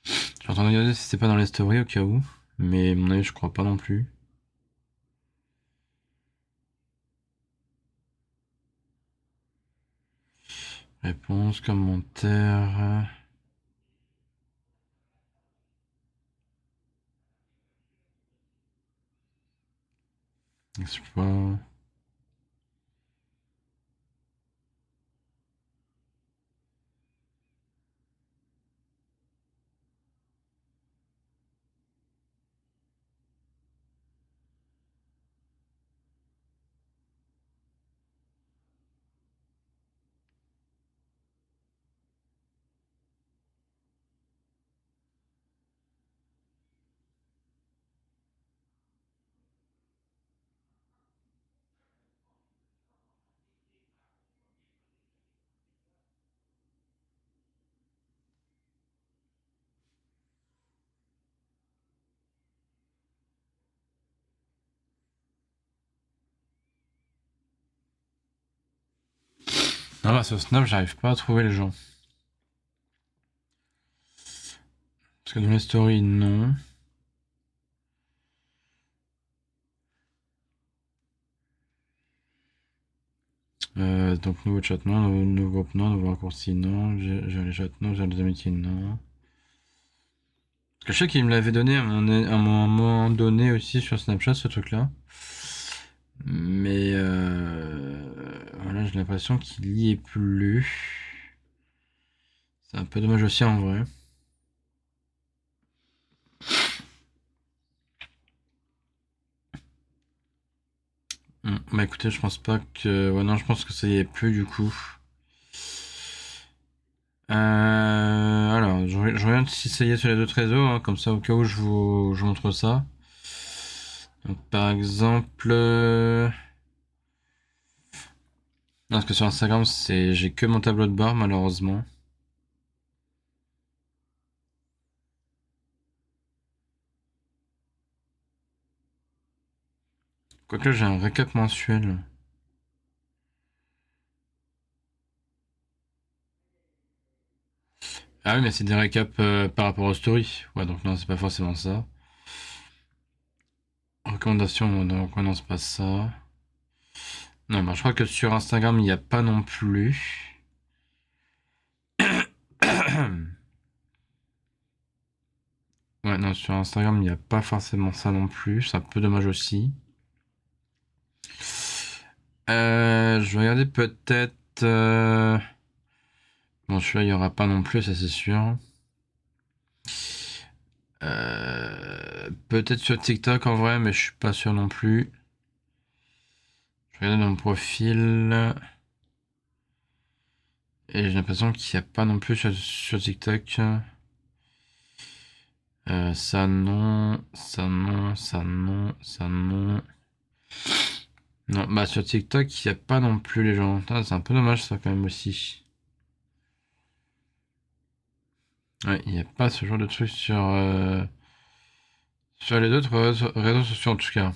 Je suis en train de regarder si c'est pas dans les stories au cas où. Mais à mon avis, je crois pas non plus. Réponse, commentaire. Je sais pas. Non, bah, sur Snap, j'arrive pas à trouver les gens. Parce que dans les stories, non. Donc nouveau chat, non. Nouveau groupe, non. Nouveau raccourci, non. J'ai les chats, non. J'ai les amitiés, non. Parce que je sais qu'il me l'avait donné à un moment donné aussi sur Snapchat, ce truc-là. Mais voilà, j'ai l'impression qu'il y est plus. C'est un peu dommage aussi en vrai. Bah écoutez, je pense pas que... Ouais, non, je pense que ça y est plus du coup. Alors, je regarde si ça y est sur les autres réseaux, hein, comme ça au cas où je vous montre ça. Donc, par exemple... Non, parce que sur Instagram, j'ai que mon tableau de bord malheureusement. Quoique j'ai un récap mensuel. Ah oui, mais c'est des récaps par rapport aux stories. Ouais, donc non, c'est pas forcément ça. Recommandations, donc ouais, non, c'est pas ça. Non, bah, je crois que sur Instagram, il n'y a pas non plus. Ouais, non, sur Instagram, il n'y a pas forcément ça non plus. C'est un peu dommage aussi. Je vais regarder peut-être. Bon, celui-là, il n'y aura pas non plus, ça c'est sûr. Peut-être sur TikTok en vrai, mais je suis pas sûr non plus. Je regarde dans mon profil. Et j'ai l'impression qu'il n'y a pas non plus sur TikTok. Ça non, ça non, ça non, ça non. Non, bah sur TikTok, il n'y a pas non plus les gens. Ah, c'est un peu dommage ça quand même aussi. Ouais, il n'y a pas ce genre de truc sur les autres réseaux sociaux en tout cas.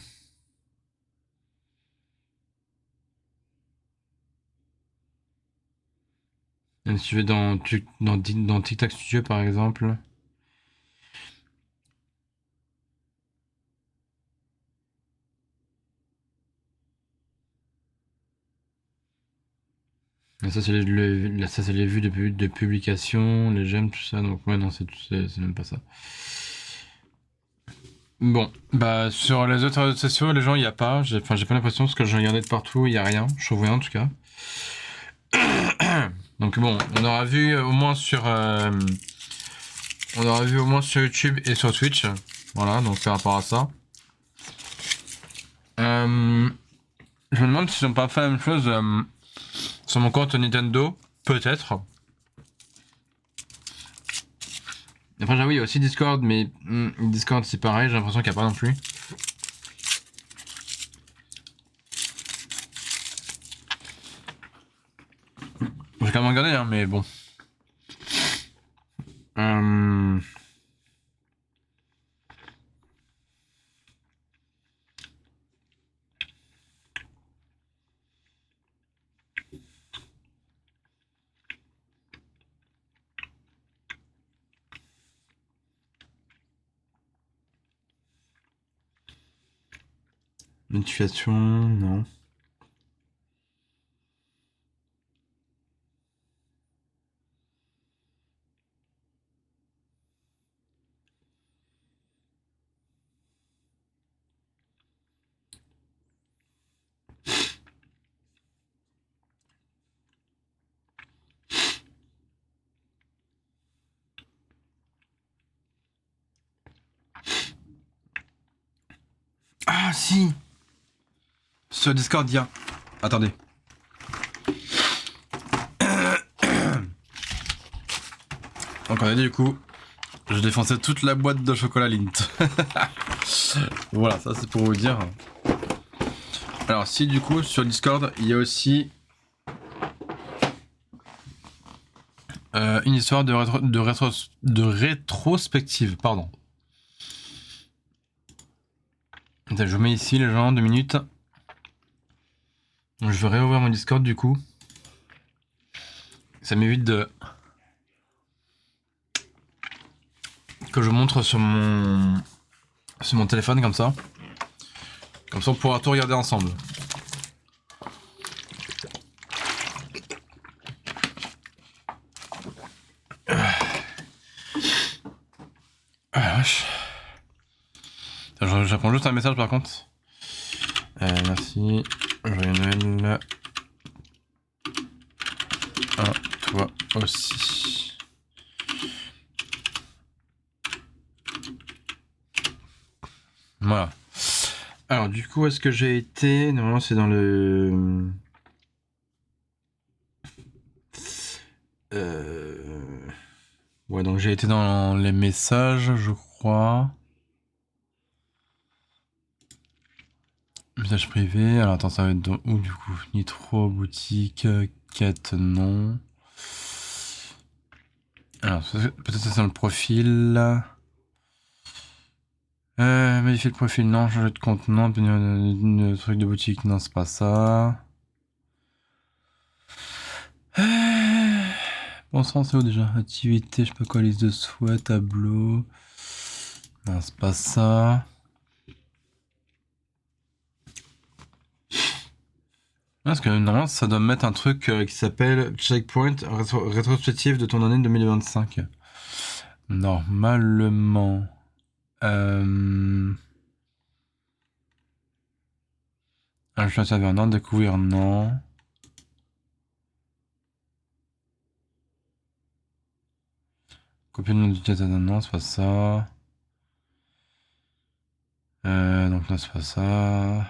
Même si tu vas dans TikTok Studio par exemple. Et ça, ça, c'est les vues de publication, les j'aime, tout ça. Donc, ouais, non, c'est même pas ça. Bon, bah, sur les autres réseaux sociaux, les gens, il n'y a pas. Enfin, j'ai pas l'impression, parce que je regardais de partout, il n'y a rien. Je trouve rien, en tout cas. Donc, bon, on aura vu au moins on aura vu au moins sur YouTube et sur Twitch. Voilà, donc par rapport à ça. Je me demande s'ils n'ont pas fait la même chose sur mon compte Nintendo. Peut-être. Enfin, j'avoue, il y a aussi Discord, mais Discord, c'est pareil, j'ai l'impression qu'il n'y a pas non plus. J'ai quand même regardé, hein, mais bon. Euh... Notification, non. Ah, si. Sur Discord, il y a. Attendez. Donc, on a dit du coup, je défonçais toute la boîte de chocolat Lint. Voilà, ça c'est pour vous dire. Alors, si du coup, sur Discord, il y a aussi une histoire de rétrospective, pardon. Attends, je vous mets ici les gens, 2 minutes. Je vais réouvrir mon Discord du coup. Ça m'évite que je montre sur mon téléphone comme ça. Comme ça on pourra tout regarder ensemble. Ah, wesh. J'apprends juste un message par contre. Merci. Joyeux Noël. À toi aussi. Voilà. Alors, du coup, où est-ce que j'ai été? Normalement, c'est dans le... Ouais, donc j'ai été dans les messages, je crois. Message privé. Alors, attends, ça va être dans où, du coup? Nitro, boutique, quête, non. Alors, peut-être c'est dans le profil. Modifier le profil, non. Changer de compte, non. Obtenir un truc de boutique, non, c'est pas ça. Bon sang, c'est où déjà? Activité, je sais pas quoi, liste de souhaits, tableau. Non, c'est pas ça. Parce que normalement, ça doit mettre un truc qui s'appelle Checkpoint rétrospective de ton année 2025. Normalement. Je suis un non, découvrir non. Copier le nom d'utilisateur, non, c'est pas ça. Donc là, c'est pas ça.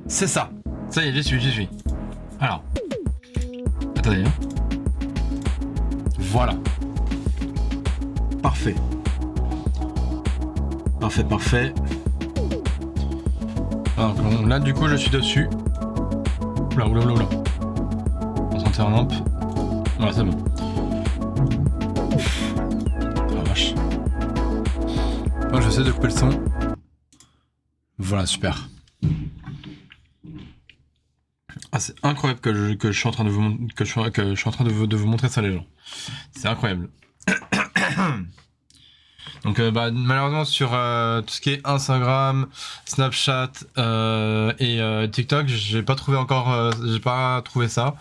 C'est ça. Ça y est, j'y suis. Alors. Attendez. Hein. Voilà. Parfait. Parfait. Alors, là, du coup, je suis dessus. Oula. On s'en tire un amp. Voilà, c'est bon. Oh, vache. Moi, j'essaie de couper le son. Voilà, super. Ah, c'est incroyable que je suis en train de vous montrer ça, les gens. C'est incroyable. Donc malheureusement sur tout ce qui est Instagram, Snapchat et TikTok, j'ai pas trouvé ça.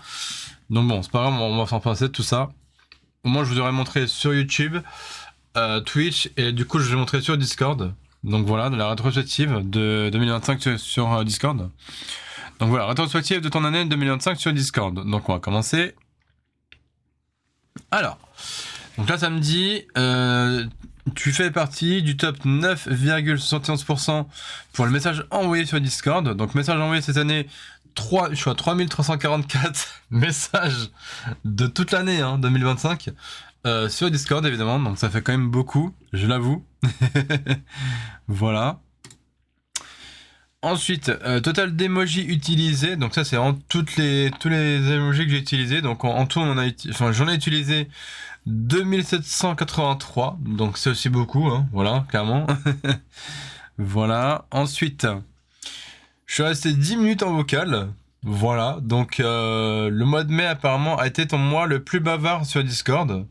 Donc bon, c'est pas grave, on va s'en passer de tout ça. Au moins je vous aurais montré sur YouTube, Twitch et du coup je vais montrer sur Discord. Donc voilà, de la rétrospective de 2025 sur Discord. Donc voilà, rétrospective de ton année 2025 sur Discord. Donc on va commencer. Alors, donc là ça me dit, tu fais partie du top 9,71% pour le message envoyé sur Discord. Donc message envoyé cette année, je suis à 3344 messages de toute l'année 2025 sur Discord évidemment. Donc ça fait quand même beaucoup, je l'avoue. Voilà. Ensuite, total d'emojis utilisés. Donc ça c'est en tous les emojis que j'ai utilisés. Donc en tout j'en ai utilisé 2783, donc c'est aussi beaucoup, voilà, clairement. Voilà, ensuite, je suis resté 10 minutes en vocal, voilà, donc le mois de mai apparemment a été ton mois le plus bavard sur Discord.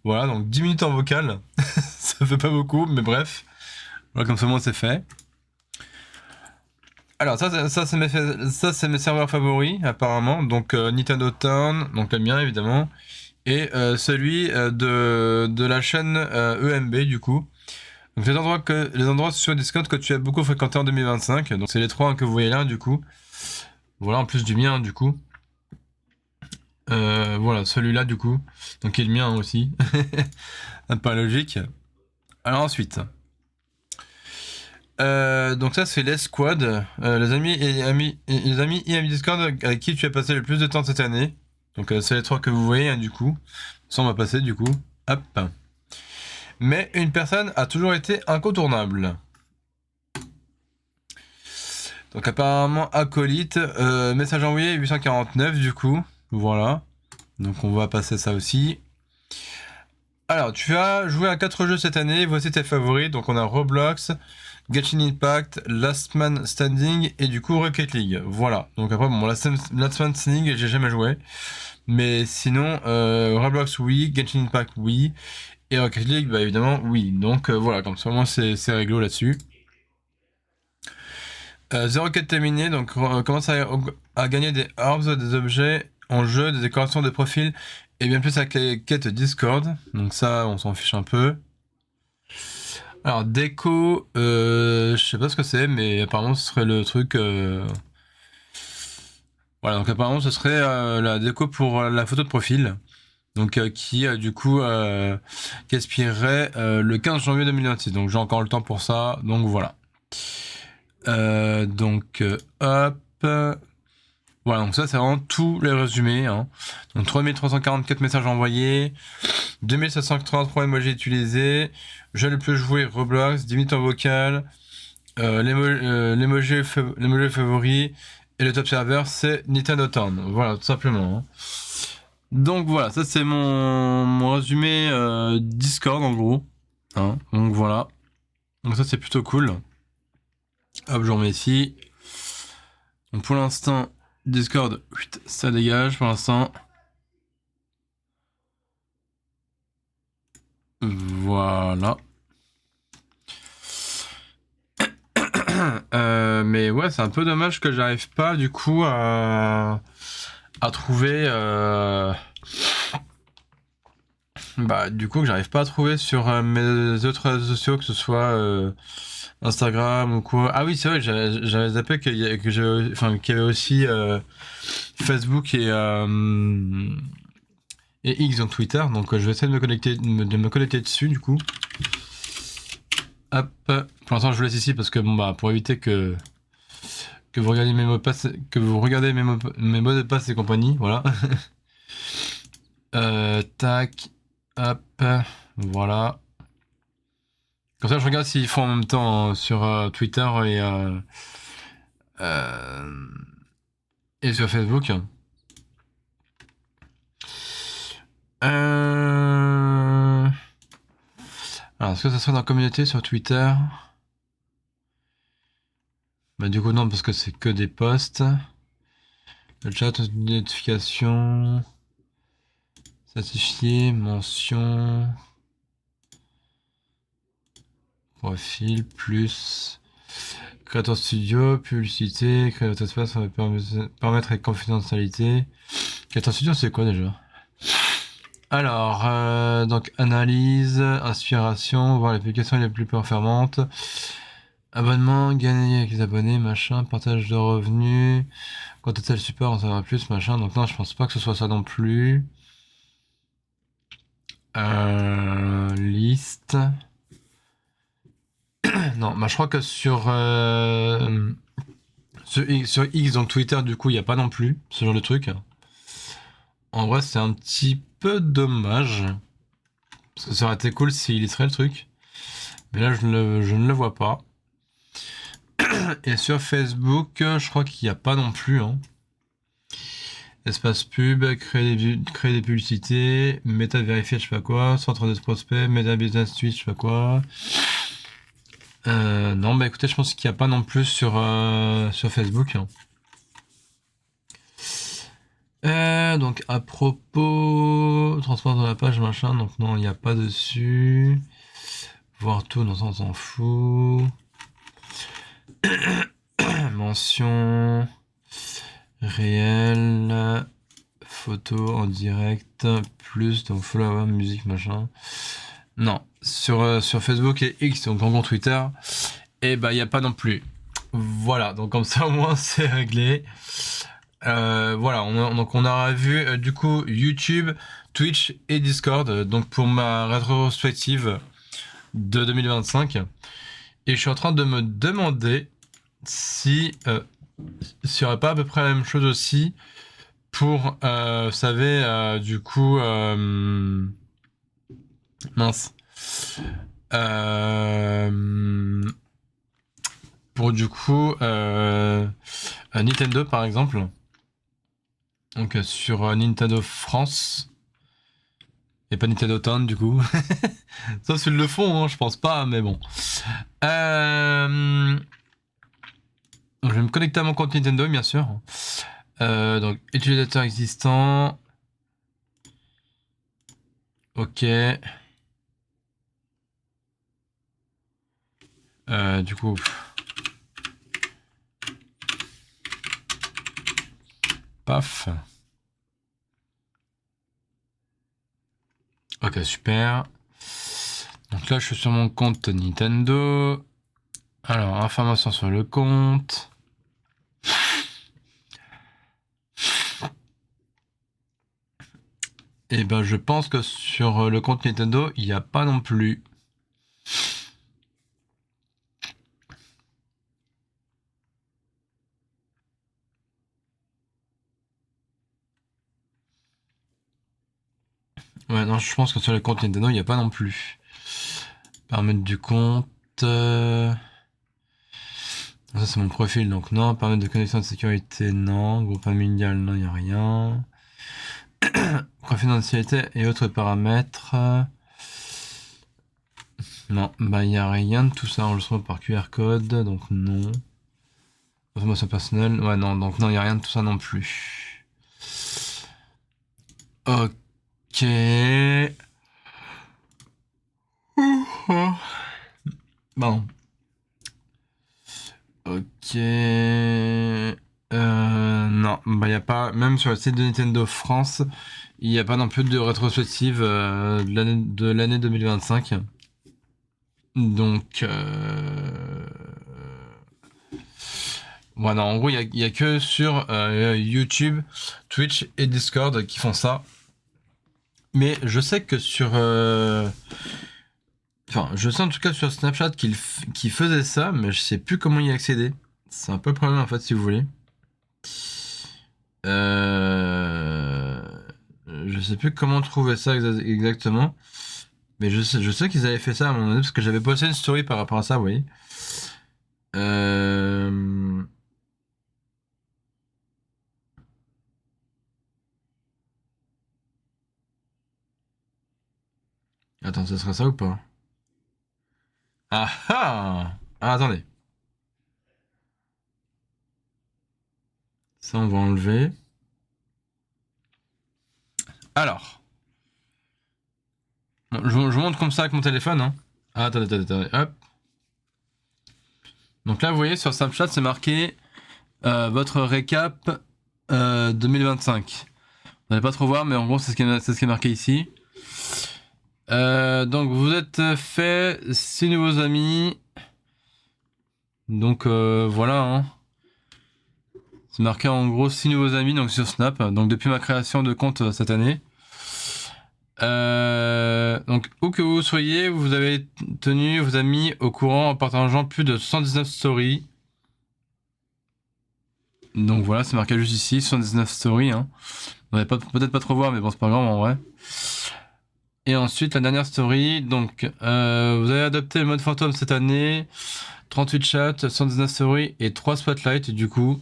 Voilà, donc 10 minutes en vocal, ça fait pas beaucoup, mais bref, voilà, comme ça moi c'est fait. Alors ça c'est mes serveurs favoris apparemment, donc Nintendo Town, donc le mien évidemment, et celui de la chaîne EMB du coup. Donc les endroits sur Discord que tu as beaucoup fréquenté en 2025. Donc c'est les trois que vous voyez là du coup. Voilà, en plus du mien du coup. Voilà, celui-là du coup. Donc qui est le mien aussi. Pas logique. Alors ensuite. Donc ça c'est les squads, les amis et amis Discord avec qui tu as passé le plus de temps cette année. Donc c'est les trois que vous voyez du coup. Ça on va passer du coup. Hop. Mais une personne a toujours été incontournable. Donc apparemment acolyte, message envoyé 849 du coup. Voilà. Donc on va passer ça aussi. Alors tu as joué à 4 jeux cette année, voici tes favoris. Donc on a Roblox, Genshin Impact, Last Man Standing et du coup Rocket League. Voilà. Donc après bon Last Man Standing j'ai jamais joué. Mais sinon Roblox oui, Genshin Impact oui. Et Rocket League bah évidemment oui. Donc voilà, comme ça moi c'est réglo là-dessus. 0 quête terminée, donc commence à gagner des orbs, des objets en jeu, des décorations de profil et bien plus avec les quêtes Discord. Donc ça, on s'en fiche un peu. Alors déco, je sais pas ce que c'est, mais apparemment ce serait le truc. Voilà, donc apparemment ce serait la déco pour la photo de profil. Donc qui du coup qui expirerait le 15 janvier 2026. Donc j'ai encore le temps pour ça. Donc voilà. Hop. Voilà, donc ça c'est vraiment tous les résumés. Hein. Donc 3344 messages envoyés, 2783 emojis utilisés, jeu le plus joué Roblox, 10 minutes en vocal, l'emoji favori et le top serveur c'est Nintendo Town. Voilà, tout simplement. Hein. Donc voilà, ça c'est mon résumé Discord en gros. Hein, donc voilà. Donc ça c'est plutôt cool. Hop, je remets ici. Donc pour l'instant, Discord, ça dégage pour l'instant. Voilà. Mais ouais, c'est un peu dommage que j'arrive pas du coup à trouver. Bah, du coup, que j'arrive pas à trouver sur mes autres réseaux sociaux, que ce soit Instagram ou quoi. Ah oui, c'est vrai, j'avais zappé qu'il y qu'il y avait aussi Facebook et X, donc Twitter. Donc je vais essayer de me connecter dessus du coup. Hop. Pour l'instant, je vous laisse ici parce que bon bah pour éviter que vous regardiez mes mots de passe, que vous regardez mes mots de passe et compagnie, voilà. Tac. Hop. Voilà. Comme ça, je regarde s'ils font en même temps sur Twitter et sur Facebook. Alors, est-ce que ça serait dans la communauté sur Twitter? Bah, du coup, non, parce que c'est que des posts. Le chat, notification. Certifié, mention. Profil, plus. Créateur studio, publicité, créateur espace, paramètres et confidentialité. Créateur studio, c'est quoi déjà? Alors, donc analyse, inspiration, voir l'application les plus performantes. Abonnement, gagner avec les abonnés, machin, partage de revenus. Quand total support, on saura plus, machin. Donc non, je pense pas que ce soit ça non plus. Liste. Non, bah je crois que sur X, donc Twitter, du coup, il n'y a pas non plus ce genre de truc. En vrai, c'est un petit peu dommage. Parce que ça aurait été cool s'il y serait le truc. Mais là, je ne le vois pas. Et sur Facebook, je crois qu'il n'y a pas non plus. Hein. Espace pub, créer des publicités, méta vérifier, je sais pas quoi, centre de prospect, méta business suite, je sais pas quoi. Non, bah écoutez, je pense qu'il n'y a pas non plus sur Facebook. Donc à propos, transport dans la page, machin, donc non, il n'y a pas dessus. Voir tout, non, ça on s'en fout. Mention réel, photo en direct, plus, donc follower, musique, machin. Non, sur Facebook et X, donc en gros Twitter, et bah il n'y a pas non plus. Voilà, donc comme ça au moins c'est réglé. Voilà, donc on aura vu du coup YouTube, Twitch et Discord, donc pour ma rétrospective de 2025. Et je suis en train de me demander si s'il n'y aurait pas à peu près la même chose aussi pour, vous savez, du coup, mince. Pour du coup, Nintendo par exemple. Donc sur Nintendo France. Et pas Nintendo Town du coup. Sauf s'ils le font, hein, je pense pas, mais bon. Je vais me connecter à mon compte Nintendo, bien sûr. Donc, utilisateur existant. Ok. Du coup. Paf. Ok, super. Donc là, je suis sur mon compte Nintendo. Alors, information sur le compte. Et ben, je pense que sur le compte Nintendo, il n'y a pas non plus. Ouais, non, je pense que sur le compte Nintendo, il n'y a pas non plus. Paramètres du compte. Ça, c'est mon profil, donc non. Paramètres de connexion de sécurité, non. Groupe familial, non, il n'y a rien. Confidentialité et autres paramètres. Non, bah il n'y a rien de tout ça. Enregistrement par QR code, donc non. Information personnelle, ouais, non, donc non, il n'y a rien de tout ça non plus. Ok. Bon. Ok. Non, bah y a pas, même sur le site de Nintendo France, il n'y a pas non plus de rétrospective de l'année 2025. Donc, voilà, en gros, il y a que sur YouTube, Twitch et Discord qui font ça. Mais je sais que sur... Enfin, je sais en tout cas sur Snapchat qu'il faisait ça, mais je sais plus comment y accéder. C'est un peu le problème en fait, si vous voulez. Je sais plus comment trouver ça exactement. Mais je sais qu'ils avaient fait ça à un moment donné, parce que j'avais posté une story par rapport à ça, vous voyez. Attends, ça sera ça ou pas? Ah ah! Ah, attendez. Ça, on va enlever. Alors. Bon, je vous montre comme ça avec mon téléphone. Hein. Ah, attendez. Hop. Donc là, vous voyez, sur Snapchat, c'est marqué votre récap 2025. Vous n'allez pas trop voir, mais en gros, c'est ce qui est marqué ici. Donc, vous êtes fait 6 nouveaux amis. Donc, voilà. Hein. C'est marqué en gros 6 nouveaux amis donc, sur Snap. Donc, depuis ma création de compte cette année. Donc, où que vous soyez, vous avez tenu vos amis au courant en partageant plus de 79 stories. Donc voilà, c'est marqué juste ici, 79 stories. Hein. Vous n'allez peut-être pas trop voir, mais bon, c'est pas grave en vrai. Et ensuite, la dernière story. Donc, vous avez adopté le mode fantôme cette année. 38 chats, 119 stories et 3 spotlights. Du coup,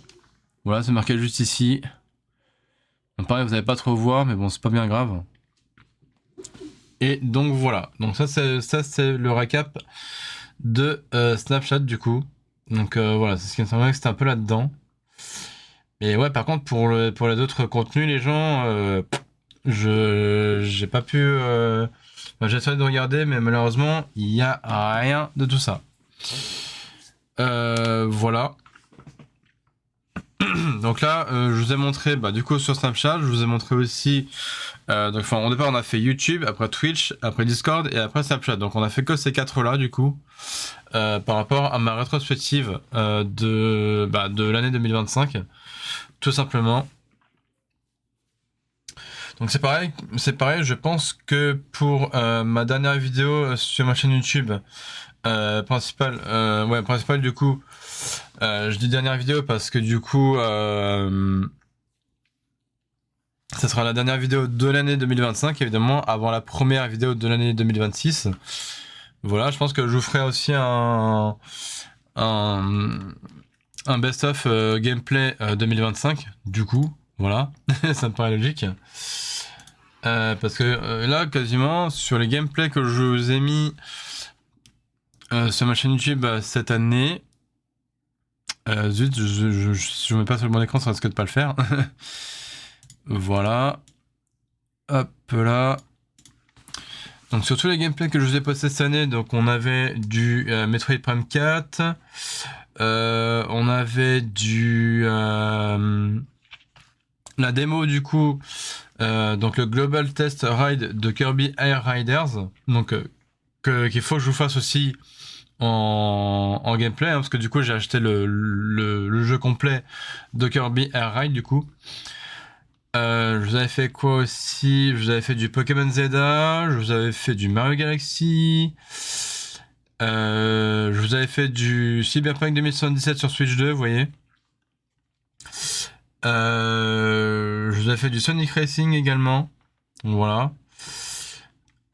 voilà, c'est marqué juste ici. Donc, pareil, vous n'allez pas trop voir, mais bon, c'est pas bien grave. Et donc voilà. Donc ça c'est le récap de Snapchat du coup. Donc voilà, c'est ce qui me semblait que c'était un peu là-dedans. Et ouais, par contre pour les autres contenus, les gens, j'ai pas pu. J'ai essayé de regarder, mais malheureusement il y a rien de tout ça. Voilà. Donc là, je vous ai montré, bah, du coup sur Snapchat, je vous ai montré aussi. Donc, enfin, au départ, on a fait YouTube, après Twitch, après Discord et après Snapchat. Donc, on a fait que ces 4-là, du coup, par rapport à ma rétrospective de l'année 2025, tout simplement. Donc, c'est pareil. Je pense que pour ma dernière vidéo sur ma chaîne YouTube principale, du coup, je dis dernière vidéo parce que du coup. Ça sera la dernière vidéo de l'année 2025, évidemment, avant la première vidéo de l'année 2026. Voilà, je pense que je vous ferai aussi un best-of gameplay 2025, du coup, voilà, ça me paraît logique. Parce que là, quasiment, sur les gameplays que je vous ai mis sur ma chaîne YouTube cette année, zut, je mets pas sur le bon écran, ça risque de pas le faire. Voilà. Hop là. Donc sur tous les gameplays que je vous ai postés cette année, donc on avait du Metroid Prime 4, on avait du la démo du coup, donc le Global Test Ride de Kirby Air Riders, donc qu'il faut que je vous fasse aussi en gameplay, hein, parce que du coup j'ai acheté le jeu complet de Kirby Air Ride du coup. Je vous avais fait quoi aussi? Je vous avais fait du Pokémon Zelda, je vous avais fait du Mario Galaxy, je vous avais fait du Cyberpunk 2077 sur Switch 2, vous voyez. Je vous avais fait du Sonic Racing également, voilà.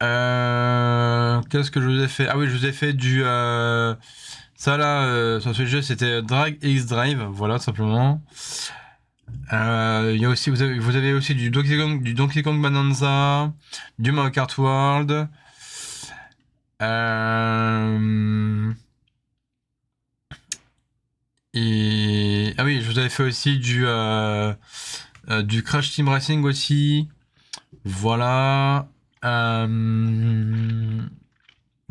Qu'est-ce que je vous ai fait? Ah oui, je vous ai fait du... ça là, sur Switch 2, c'était Drag X Drive, voilà, simplement. Il y a aussi, vous avez aussi du Donkey Kong Bonanza, du Mario Kart World. Et ah oui, je vous avais fait aussi du Crash Team Racing aussi. Voilà.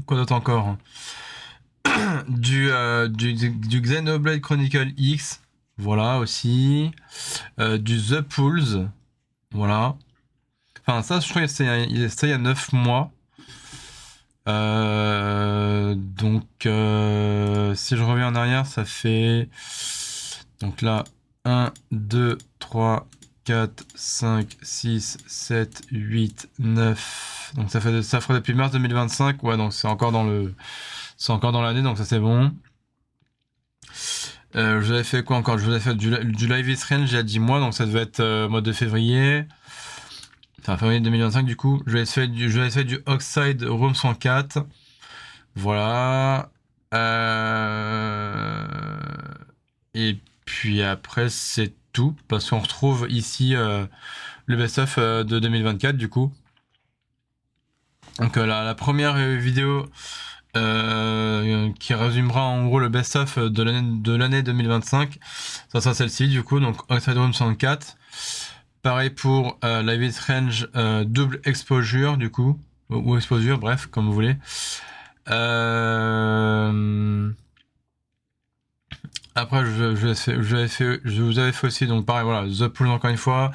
Quoi d'autre encore? Du Xenoblade Chronicle X. Voilà aussi. Du The Pools. Voilà. Enfin, ça, je crois que c'était il y a 9 mois. Donc, si je reviens en arrière, ça fait... Donc là, 1, 2, 3, 4, 5, 6, 7, 8, 9. Donc ça fera depuis mars 2025. Ouais, donc c'est encore dans l'année, donc ça c'est bon. Je vous avais fait quoi encore? Je vous avais fait du Live is Strange il y a 10 mois, donc ça devait être mois de février. Enfin, février 2025 du coup. Je vous avais fait du Oxide Room 104. Voilà. Et puis après, c'est tout. Parce qu'on retrouve ici le best-of de 2024 du coup. Donc la première vidéo qui résumera en gros le best-of de l'année 2025. Ça sera celle-ci du coup. Donc Oxide Room 104. Pareil pour Live is Strange double exposure du coup. Ou exposure, bref, comme vous voulez. Après, je vous avais fait aussi, donc pareil, voilà, The Pool encore une fois,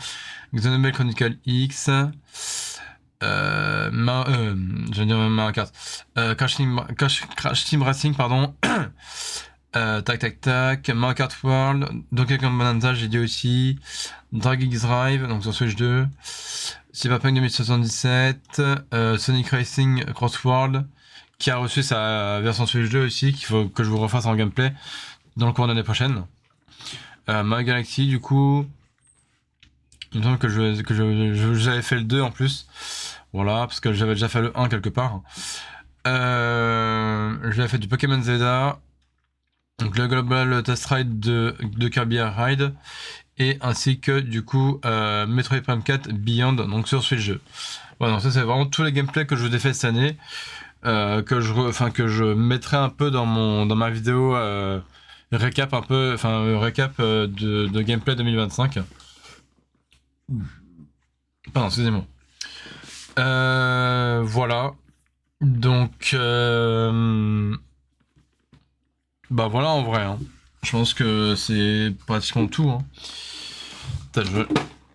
Xenoblade Chronicle X, j'allais dire même Mario Kart, Crash Team Racing, pardon, tac, Mario Kart World, Donkey Kong Bonanza, j'ai dit aussi, Drag X Drive, donc sur Switch 2, Cyberpunk 2077, Sonic Racing Cross World, qui a reçu sa version Switch 2 aussi, qu'il faut que je vous refasse en gameplay dans le cours de l'année prochaine. Mario Galaxy, du coup, il me semble que j'avais fait le 2 en plus. Voilà, parce que j'avais déjà fait le 1 quelque part. J'avais fait du Pokémon Zelda, donc le Global Test Ride de Kirby Air Ride, et ainsi que du coup Metroid Prime 4 Beyond, donc sur Switch 2. Voilà, donc ça c'est vraiment tous les gameplays que je vous ai fait cette année. Que je mettrai un peu dans ma vidéo récap un peu, de gameplay 2025. Pardon, excusez-moi. Voilà. Donc, bah voilà en vrai. Hein. Je pense que c'est pratiquement tout. Hein.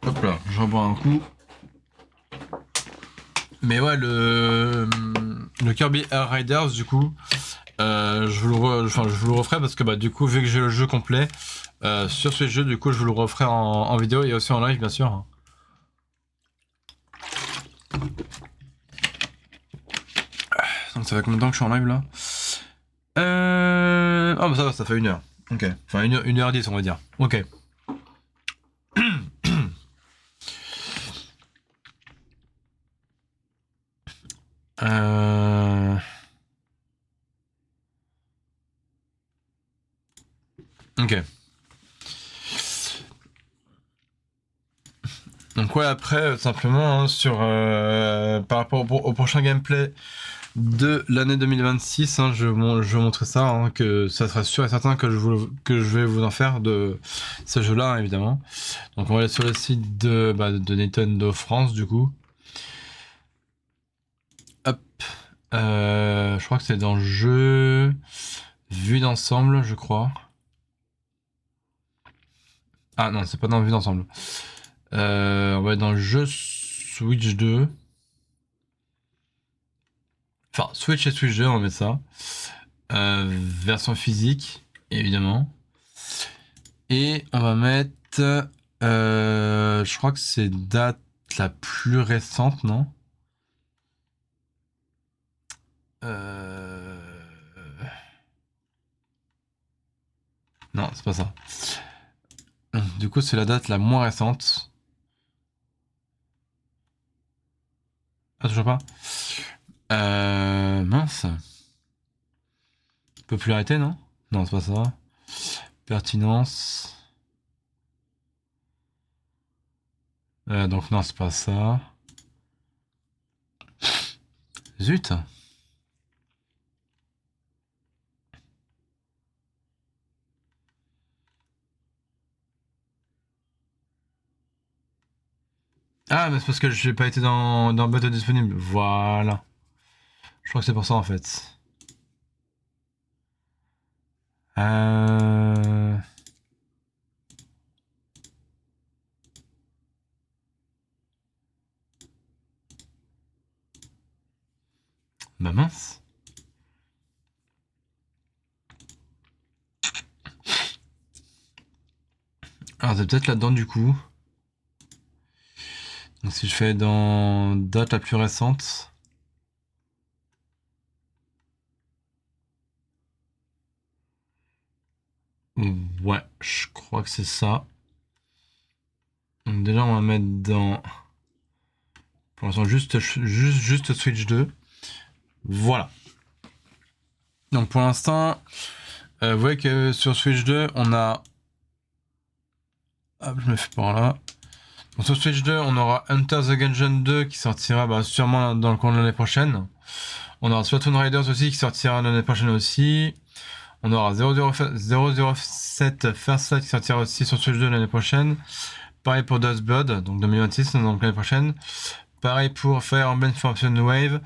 Hop là, je rebois un coup. Mais ouais, le Kirby Air Riders, du coup, je vous le referai parce que bah du coup, vu que j'ai le jeu complet sur ce jeu, du coup, je vous le referai en vidéo et aussi en live, bien sûr. Donc ça fait combien de temps que je suis en live là? Ah bah ça va, ça fait 1 heure. Ok. Enfin 1h10 on va dire. Ok. Ok. Donc ouais, après, simplement, hein, par rapport au prochain gameplay de l'année 2026, hein, je vais montrer ça, hein, que ça sera sûr et certain que je vais vous en faire de ce jeu-là, hein, évidemment. Donc on va aller sur le site de Nintendo France, du coup. Hop. Je crois que c'est dans jeu vue d'ensemble, je crois. Ah non, c'est pas dans vue d'ensemble. On va être dans le jeu Switch 2. Enfin, Switch et Switch 2, on va mettre ça. Version physique, évidemment. Et on va mettre... je crois que c'est date la plus récente, non? Non, c'est pas ça. Du coup, c'est la date la moins récente. Ah, toujours pas. Mince. Popularité, non? Non, c'est pas ça. Pertinence. Donc non, c'est pas ça. Zut. Ah, mais c'est parce que j'ai pas été dans bêta disponible. Voilà. Je crois que c'est pour ça en fait. Euh... Bah mince. Alors c'est peut-être là-dedans du coup. Donc si je fais dans date la plus récente. Ouais, je crois que c'est ça. Donc déjà on va mettre dans... Pour l'instant juste Switch 2. Voilà. Donc pour l'instant, vous voyez que sur Switch 2, on a... Hop, je me fais par là. Donc sur Switch 2, on aura Enter the Gungeon 2 qui sortira sûrement dans le cours de l'année prochaine. On aura Splatoon Riders aussi qui sortira l'année prochaine aussi. On aura 007 First Light qui sortira aussi sur Switch 2 l'année prochaine. Pareil pour Dust Blood, donc 2026, donc l'année prochaine. Pareil pour Fire Emblem Formation Wave.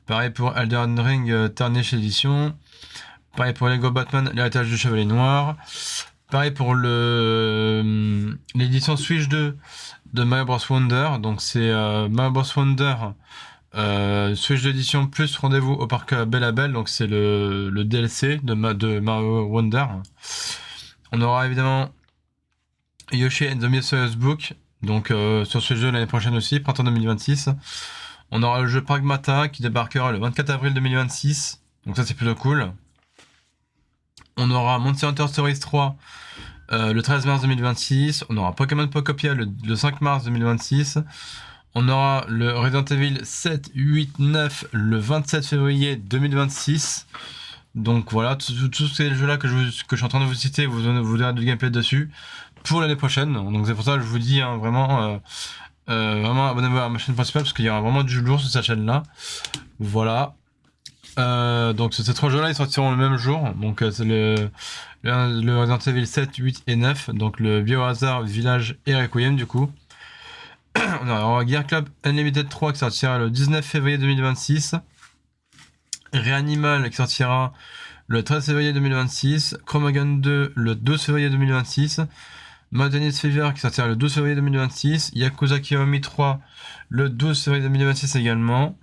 Pareil pour Elden Ring Tarnished Edition. Pareil pour Lego Batman, l'héritage du Chevalier Noir. Pareil pour l'édition Switch 2 de Mario Bros Wonder. Donc c'est Mario Bros Wonder Switch d'édition plus rendez-vous au parc Bella Belle. Donc c'est le DLC de Mario Wonder. On aura évidemment Yoshi and the Mysterious Book. Donc sur Switch 2 l'année prochaine aussi, printemps 2026. On aura le jeu Pragmata qui débarquera le 24 avril 2026. Donc ça c'est plutôt cool. On aura Monster Hunter Stories 3 le 13 mars 2026. On aura Pokémon Pocopia le 5 mars 2026. On aura le Resident Evil 7, 8, 9 le 27 février 2026. Donc voilà, tous ces jeux-là que je suis en train de vous citer, vous verrez du gameplay dessus pour l'année prochaine. Donc c'est pour ça que je vous dis vraiment abonnez-vous à ma chaîne principale parce qu'il y aura vraiment du lourd sur cette chaîne-là. Voilà. Donc ces trois jeux-là ils sortiront le même jour. Donc c'est le Resident Evil 7, 8 et 9. Donc le Biohazard, Village et Requiem du coup. On aura Gear Club Unlimited 3 qui sortira le 19 février 2026. Reanimal qui sortira le 13 février 2026. Chromagun 2 le 12 février 2026. Mountainous Fever qui sortira le 12 février 2026. Yakuza Kiwami 3 le 12 février 2026 également.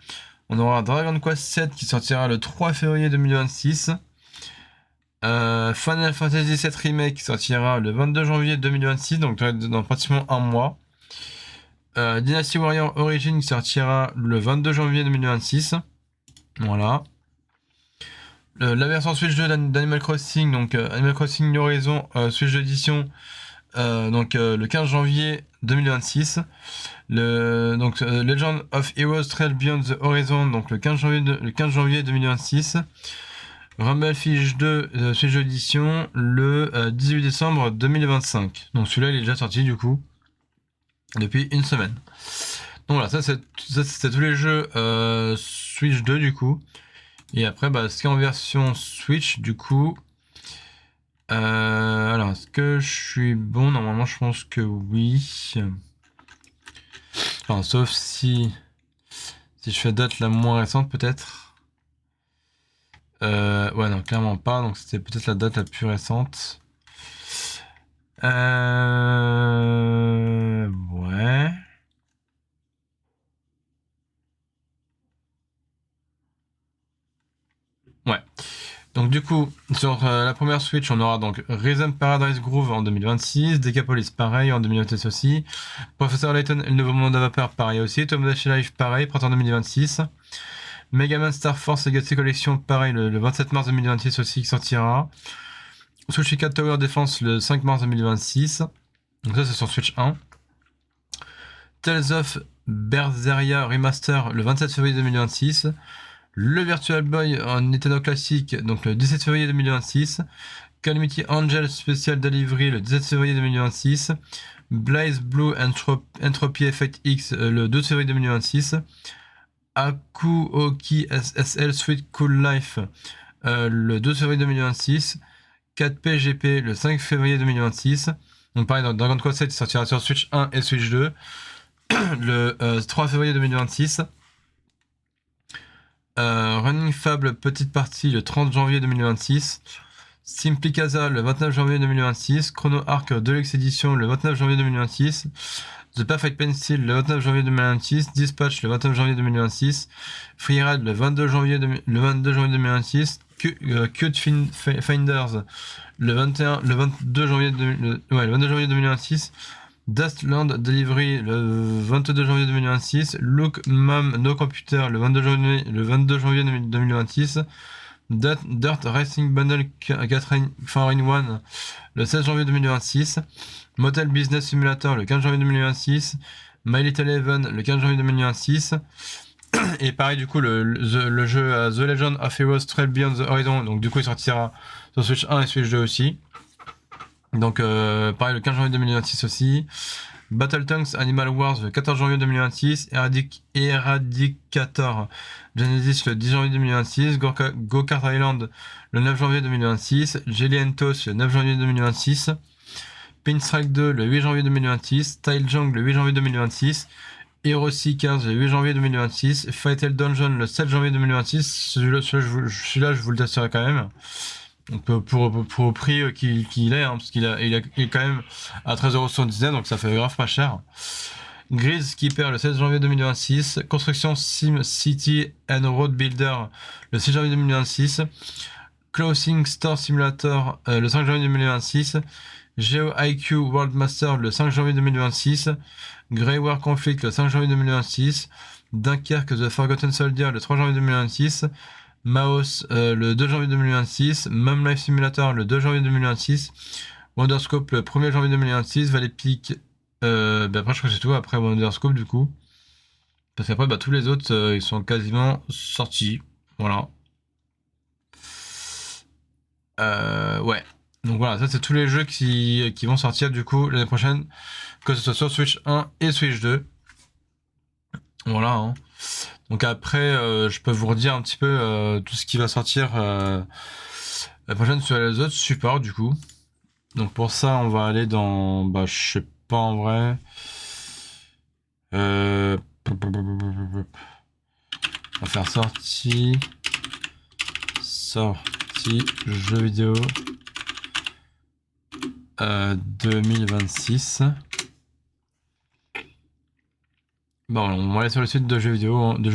On aura Dragon Quest 7 qui sortira le 3 février 2026. Final Fantasy 7 Remake qui sortira le 22 janvier 2026, donc dans pratiquement un mois. Dynasty Warrior Origin qui sortira le 22 janvier 2026. Voilà. La version Switch 2 d'Animal Crossing, donc Animal Crossing New Horizon Switch d'édition, le 15 janvier 2026. Legend of Heroes Trail Beyond the Horizon, donc le 15 janvier 2026. Rumble Fish 2 Switch d'édition le 18 décembre 2025. Donc celui-là il est déjà sorti du coup depuis une semaine. Donc voilà, ça c'est tous les jeux Switch 2 du coup. Et après ce qui est en version Switch du coup. Alors est-ce que je suis bon? Normalement je pense que oui. Enfin sauf si je fais date la moins récente peut-être. Ouais non clairement pas, donc c'était peut-être la date la plus récente. Ouais. Ouais. Donc du coup, sur la première Switch, on aura donc Rhythm Paradise Groove en 2026, Decapolis pareil en 2026 aussi, Professor Layton et le nouveau monde à vapeur pareil aussi, Tomodachi Life pareil, printemps 2026, Mega Man Star Force Legacy Collection pareil le 27 mars 2026 aussi qui sortira, Tsushika Tower Defense le 5 mars 2026, donc ça c'est sur Switch 1, Tales of Berseria Remaster le 27 février 2026, le Virtual Boy en Nintendo classique, donc le 17 février 2026. Calamity Angel Special Delivery le 17 février 2026. Blaze Blue Entropy Effect X le 12 février 2026. Aku Oki SSL Sweet Cool Life le 12 février 2026. 4P GP le 5 février 2026. Donc pareil, dans Dragon Quest 7 il sortira sur Switch 1 et Switch 2 le 3 février 2026. Running Fable petite partie le 30 janvier 2026. Simply Casa le 29 janvier 2026. Chrono Arc Deluxe Edition le 29 janvier 2026. The Perfect Pencil le 29 janvier 2026. Dispatch le 29 janvier 2026. Freeride le 22 janvier 2026. Cute Finders le 22 janvier 2026. Dustland Delivery le 22 janvier 2026, Look Mom No Computer le 22 janvier 2026, Dirt Racing Bundle 4-in-1 le 16 janvier 2026, Motel Business Simulator le 15 janvier 2026, My Little Heaven le 15 janvier 2026, et pareil du coup le jeu The Legend of Heroes Trail Beyond the Horizon, donc du coup il sortira sur Switch 1 et Switch 2 aussi. Donc pareil le 15 janvier 2026 aussi. Battletanks Animal Wars le 14 janvier 2026. Eradicator Genesis le 10 janvier 2026. Go-Kart Island le 9 janvier 2026. Jelly Entos le 9 janvier 2026. Pinstrike 2 le 8 janvier 2026. Style Jung le 8 janvier 2026. Hero Seekers le 8 janvier 2026. Fatal Dungeon le 7 janvier 2026. Celui-là je vous le testerai quand même. Donc pour au prix qu'il est, hein, parce qu'il est quand même à 13,79€, donc ça fait grave pas cher. Grise Keeper le 16 janvier 2026. Construction Sim City and Road Builder le 6 janvier 2026. Clothing Store Simulator le 5 janvier 2026. Geo IQ World Master le 5 janvier 2026. Grey War Conflict le 5 janvier 2026. Dunkerque The Forgotten Soldier le 3 janvier 2026. Maos le 2 janvier 2026, Mom Life Simulator le 2 janvier 2026, Wonderscope le 1er janvier 2026, Valley Peak, après je crois que c'est tout, après Wonderscope du coup, parce qu'après tous les autres ils sont quasiment sortis, voilà. Ouais, donc voilà, ça c'est tous les jeux qui vont sortir du coup l'année prochaine, que ce soit sur Switch 1 et Switch 2, voilà, hein. Donc après, je peux vous redire un petit peu tout ce qui va sortir la prochaine sur les autres supports du coup. Donc pour ça, on va aller dans, je sais pas en vrai. On va faire sortie jeux vidéo 2026. Bon, on va aller sur le site de jeux vidéo, de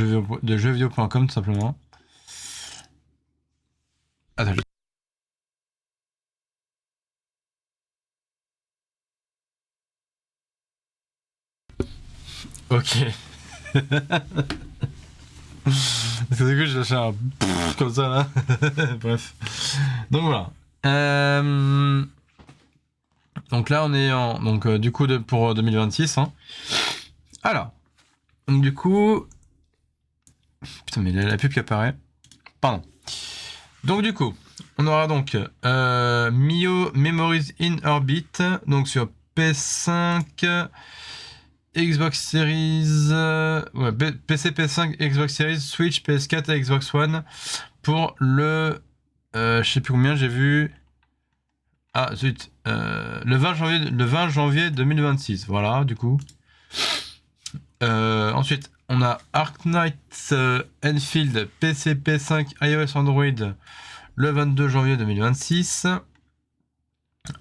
jeuxvideo.com tout simplement. Attends, ok. Parce que du coup, je lâche un comme ça là. Bref. Donc voilà. Donc là, on est en. Donc du coup, pour 2026. Hein. Alors. Donc du coup. Putain, mais il y a la pub qui apparaît. Pardon. Donc du coup, on aura donc Mio Memories in Orbit. Donc sur PS5. Xbox Series, PC, PS5, Xbox Series, Switch, PS4 et Xbox One pour le, je sais plus combien j'ai vu. Ah zut, le 20 janvier 2026. Voilà, du coup. Ensuite, on a Ark Knight Enfield PC, PS5, iOS, Android le 22 janvier 2026.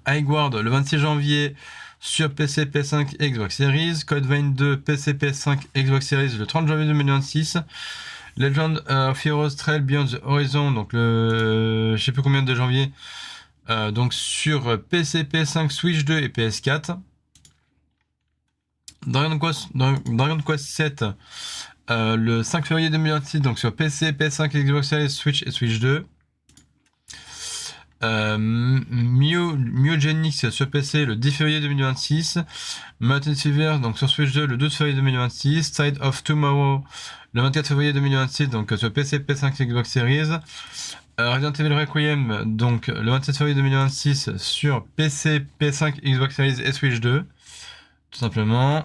Highward le 26 janvier sur PC, PS5 et Xbox Series. Code Vein 2 PC, PS5 et Xbox Series le 30 janvier 2026. Legend of Heroes Trail Beyond the Horizon, donc le je sais plus combien de janvier, donc sur PC, PS5, Switch 2 et PS4. Dragon Quest 7 le 5 février 2026, donc sur PC, PS5, Xbox Series, Switch et Switch 2. Myogenix sur PC le 10 février 2026. Mountain Silver donc sur Switch 2 le 12 février 2026. Side of Tomorrow le 24 février 2026 donc sur PC, PS5 et Xbox Series. Resident Evil Requiem donc le 27 février 2026 sur PC, PS5, Xbox Series et Switch 2. Tout simplement.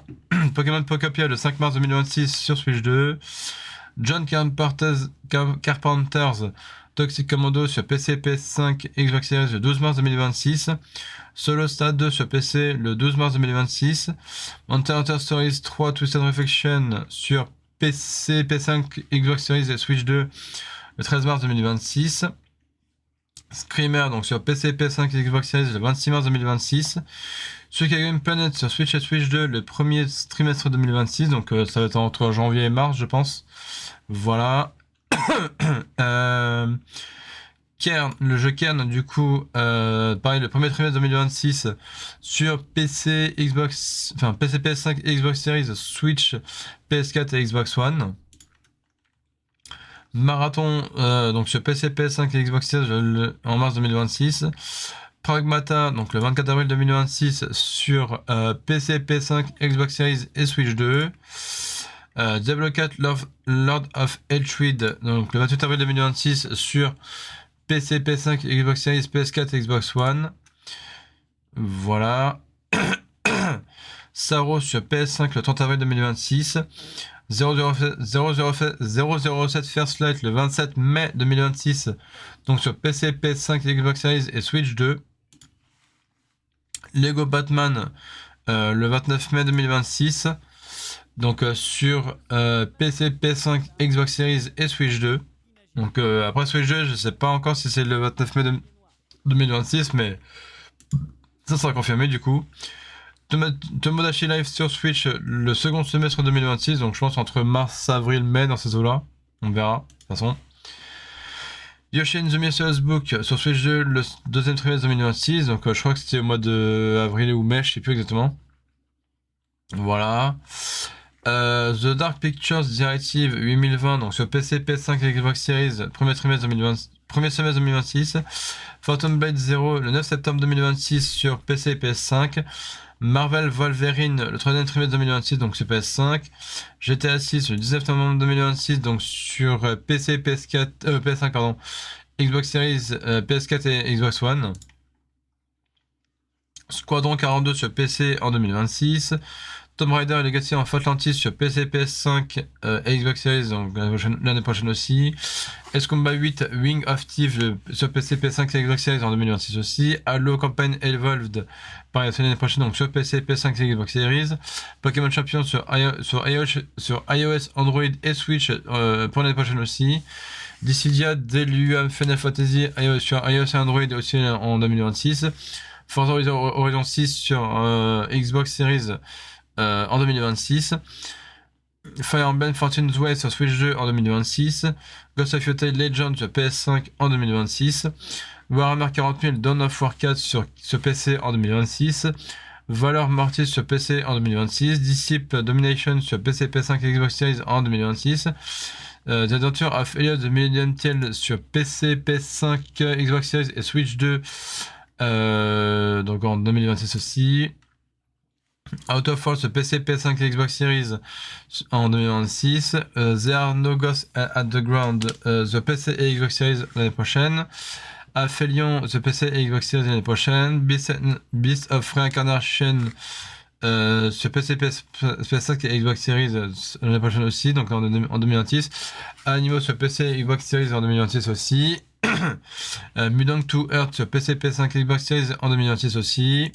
Pokémon Poképia le 5 mars 2026 sur Switch 2. John Carpenter's Toxic Commando sur PC, PS5, Xbox Series le 12 mars 2026. Solo Stade 2 sur PC le 12 mars 2026. Monster Hunter Stories 3 Twisted Reflection sur PC, PS5, Xbox Series et Switch 2 le 13 mars 2026. Screamer donc sur PC, PS5 et Xbox Series le 26 mars 2026. Suika Game Planet sur Switch et Switch 2 le premier trimestre 2026, donc ça va être entre janvier et mars je pense. Voilà. Kern, le jeu Kern du coup pareil le premier trimestre 2026 sur PC, Xbox, enfin PC, PS5, Xbox Series, Switch, PS4 et Xbox One. Marathon donc sur PC, PS5 et Xbox Series en mars 2026. Pragmata donc le 24 avril 2026 sur PC, PS5, Xbox Series et Switch 2. Diablo 4 Lord of Hatred donc le 28 avril 2026 sur PC, PS5, Xbox Series, PS4 et Xbox One. Voilà. Saro sur PS5 le 30 avril 2026. 007 First Light le 27 mai 2026 donc sur PC, PS5, Xbox Series et Switch 2. Lego Batman le 29 mai 2026 donc sur PC, PS5, Xbox Series et Switch 2. Donc après Switch 2 je sais pas encore si c'est le 29 mai 2026 mais ça sera confirmé du coup. Tomodachi Live sur Switch le second semestre 2026, donc je pense entre mars, avril, mai dans ces eaux-là. On verra, de toute façon. Yoshi and the Mysterious Book sur Switch 2 le deuxième trimestre 2026, donc je crois que c'était au mois de avril ou mai, je sais plus exactement. Voilà. The Dark Pictures Directive 8020, donc sur PC, PS5 et Xbox Series, premier semestre 2026. Phantom Blade 0 le 9 septembre 2026 sur PC et PS5. Marvel Wolverine le troisième trimestre 2026 donc sur PS5. GTA 6 le 19 novembre 2026 donc sur PC, PS5 pardon, Xbox Series, PS4 et Xbox One. Squadron 42 sur PC en 2026. Tomb Raider Legacy of Atlantis sur PC, PS5 et Xbox Series donc l'année prochaine aussi. Combat 8 Wing of Thieves sur PC, PS5 et Xbox Series en 2026 aussi. Halo Campaign Evolved pareil l'année prochaine donc sur PC, PS5 et Xbox Series. Pokémon Champion sur iOS, Android et Switch pour l'année prochaine aussi. Dissidia Deluum Final Fantasy sur iOS et Android aussi en 2026. Forza Horizon 6 sur Xbox Series en 2026. Fire Emblem Fortune's Way sur Switch 2 en 2026. Ghost of Yotei Legend sur PS5 en 2026. Warhammer 40 000 Dawn of War 4 sur PC en 2026. Valor Mortis sur PC en 2026. Disciple Domination sur PC, PS5 et Xbox Series en 2026. The Adventure of Elliot the Millennium Tale sur PC, PS5, Xbox Series et Switch 2 donc en 2026 aussi. Out of Force PC, PS5 et Xbox Series en 2026. There Are No Ghosts at the Ground The PC et Xbox Series l'année prochaine. Aphelion The PC et Xbox Series l'année prochaine. Beast of Reincarnation sur PC, PS5 et Xbox Series l'année prochaine aussi, donc en 2026. Animo sur PC et Xbox Series en 2026 aussi. Mutant to Earth sur PC, PS5 et Xbox Series en 2026 aussi.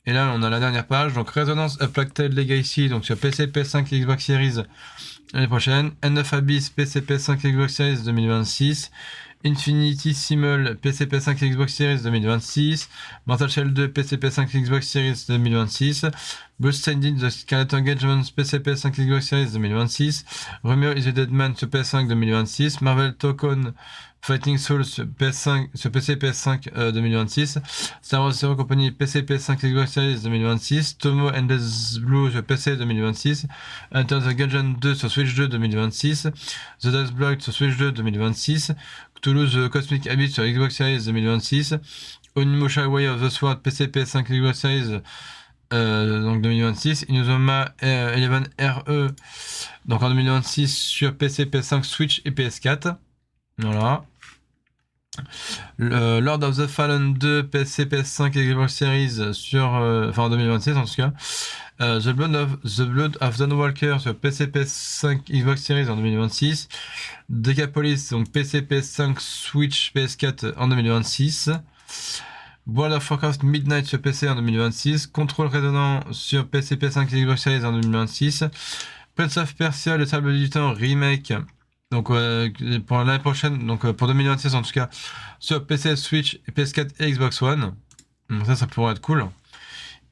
Et là on a la dernière page, donc Resonance A Plague Tale Legacy donc sur PC, PS5 et Xbox Series l'année prochaine. End of Abyss PC, PS5 et Xbox Series 2026. Infinity Simul PC PS5 Xbox Series 2026, Mortal Shell 2 PC PS5 Xbox Series 2026, Bloodstained The Scarlet Engagement PC PS5 Xbox Series 2026, Rumor is a Dead Man sur PS5 2026, Marvel Tokon Fighting Souls sur PS5, sur PC PS5 2026, Star Wars Zero Company PC PS5 Xbox Series 2026, Tomo Endless Blue sur PC 2026, Enter the Gungeon 2 sur Switch 2 2026, The Dice Block sur Switch 2 2026, Cthulhu The Cosmic Abyss sur Xbox Series 2026, Onimusha Way of the Sword PC PS5 Xbox Series donc 2026, Inazuma 11 RE donc en 2026 sur PC, PS5, Switch et PS4. Voilà. Lord of the Fallen 2 PC, PS5 et Xbox Series sur enfin en 2026 en tout cas. The Blood of Dawnwalker sur PC, PS5, Xbox Series en 2026. Decapolis donc PC, PS5, Switch, PS4 en 2026. World of Warcraft Midnight sur PC en 2026. Control Résonant sur PC, PS5 et Xbox Series en 2026. Prince of Persia, le Sable du Temps Remake. Donc pour l'année prochaine, donc pour 2026 en tout cas, sur PC, Switch, PS4 et Xbox One. Donc ça pourrait être cool.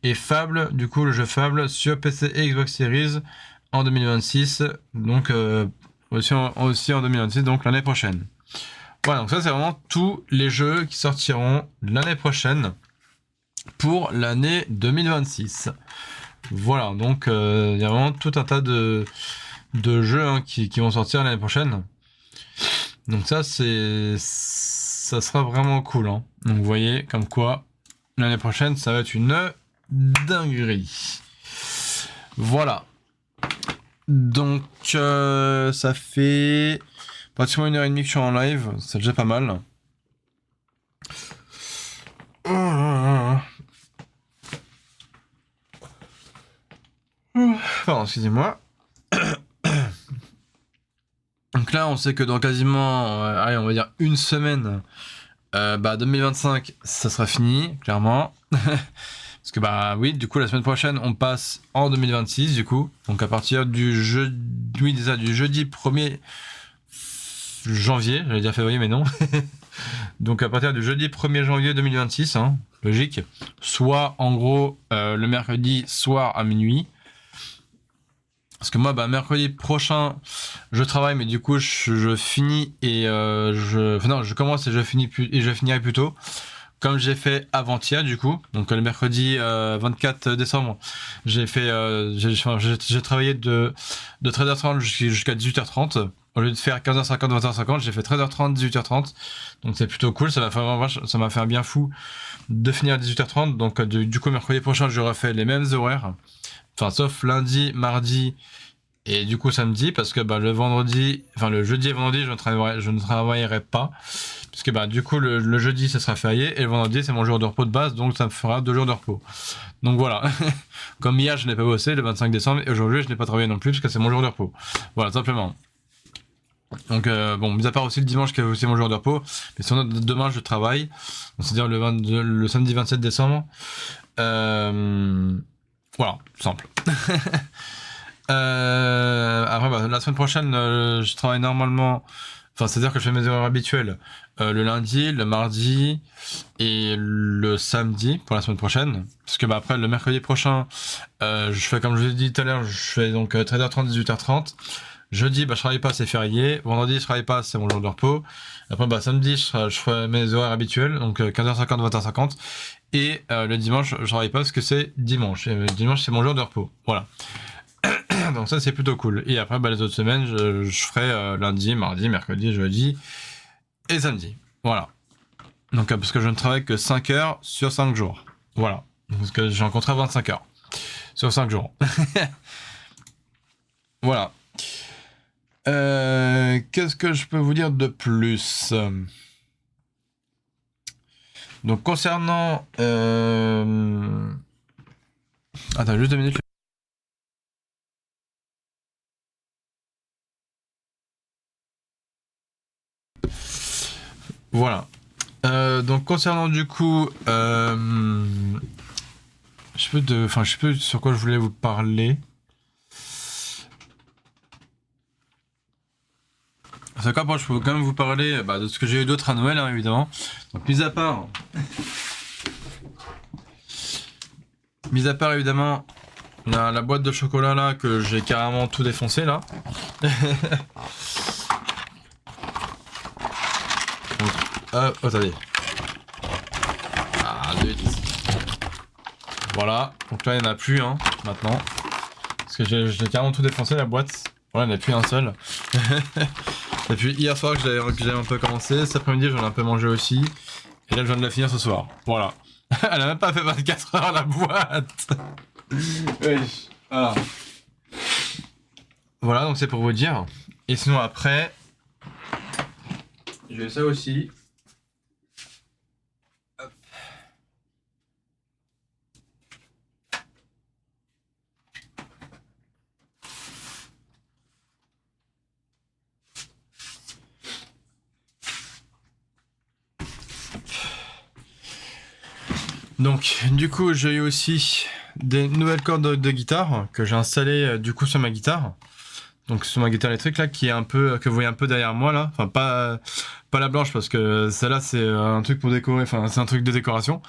Et Fable, du coup le jeu Fable sur PC et Xbox Series en 2026. Donc aussi en 2026, donc l'année prochaine. Voilà, donc ça c'est vraiment tous les jeux qui sortiront l'année prochaine pour l'année 2026. Voilà, donc il y a vraiment tout un tas de jeux hein, qui vont sortir l'année prochaine. Donc ça sera vraiment cool. Hein. Donc vous voyez comme quoi l'année prochaine ça va être une dinguerie. Voilà. Donc ça fait pratiquement 1h30 que je suis en live, c'est déjà pas mal. Pardon, excusez-moi. Donc là, on sait que dans quasiment, allez, on va dire une semaine, 2025, ça sera fini, clairement. Parce que bah oui, du coup, la semaine prochaine, on passe en 2026, du coup. Donc à partir du jeudi 1er janvier, j'allais dire février, mais non. Donc à partir du jeudi 1er janvier 2026, hein, logique. Soit en gros le mercredi soir à minuit. Parce que moi, mercredi prochain, je travaille, mais du coup, je finis et je commence et je finirai plus tôt. Comme j'ai fait avant-hier, du coup. Donc le mercredi 24 décembre, j'ai travaillé de 13h30 jusqu'à 18h30. Au lieu de faire 15h50, 20h50, j'ai fait 13h30, 18h30. Donc c'est plutôt cool, ça m'a fait un bien fou de finir à 18h30. Donc du coup, mercredi prochain, je refais les mêmes horaires. Enfin, sauf lundi, mardi et du coup samedi, parce que le jeudi et vendredi, je ne travaillerai pas. Parce que du coup, le jeudi, ça sera férié, et le vendredi, c'est mon jour de repos de base, donc ça me fera 2 jours de repos. Donc voilà. Comme hier, je n'ai pas bossé le 25 décembre, et aujourd'hui, je n'ai pas travaillé non plus, parce que c'est mon jour de repos. Voilà, simplement. Donc mis à part aussi le dimanche qui est aussi mon jour de repos, mais sinon demain je travaille, c'est-à-dire le samedi 27 décembre. Voilà, simple. Après, la semaine prochaine, je travaille normalement. Enfin, c'est-à-dire que je fais mes horaires habituels le lundi, le mardi et le samedi pour la semaine prochaine. Parce que après, le mercredi prochain, je fais comme je vous ai dit tout à l'heure, je fais donc 13h30, 18h30. Jeudi, je travaille pas, c'est férié. Vendredi, je travaille pas, c'est mon jour de repos. Après, samedi, je ferai mes horaires habituels, donc 15h50, 20h50. Et le dimanche, je travaille pas parce que c'est dimanche. Et le dimanche, c'est mon jour de repos. Voilà. Donc ça, c'est plutôt cool. Et après, les autres semaines, je ferai lundi, mardi, mercredi, jeudi et samedi. Voilà. Donc, parce que je ne travaille que 5 heures sur 5 jours. Voilà. Parce que j'ai un contrat 25 heures sur 5 jours. Voilà. Qu'est-ce que je peux vous dire de plus ? Donc concernant... Attends, juste 2 minutes. Voilà. Donc concernant du coup... je sais plus sur quoi je voulais vous parler. C'est quoi, moi je peux quand même vous parler de ce que j'ai eu d'autre à Noël, hein, évidemment. Donc, mis à part évidemment la boîte de chocolat là que j'ai carrément tout défoncé là. Donc, attendez. Ah, zut. Voilà, donc là il n'y en a plus hein, maintenant. Parce que j'ai carrément tout défoncé la boîte. Voilà, il n'y en a plus un seul. Et puis hier soir que j'avais un peu commencé, cet après-midi j'en ai un peu mangé aussi. Et là je viens de la finir ce soir. Voilà. Elle a même pas fait 24 heures la boîte. Wesh. Voilà. Voilà, donc c'est pour vous dire. Et sinon après, j'ai ça aussi. Hop. Donc du coup j'ai eu aussi des nouvelles cordes de guitare que j'ai installées du coup sur ma guitare. Donc sur ma guitare électrique là qui est un peu que vous voyez un peu derrière moi là, enfin pas la blanche parce que celle-là c'est un truc pour décorer, enfin c'est un truc de décoration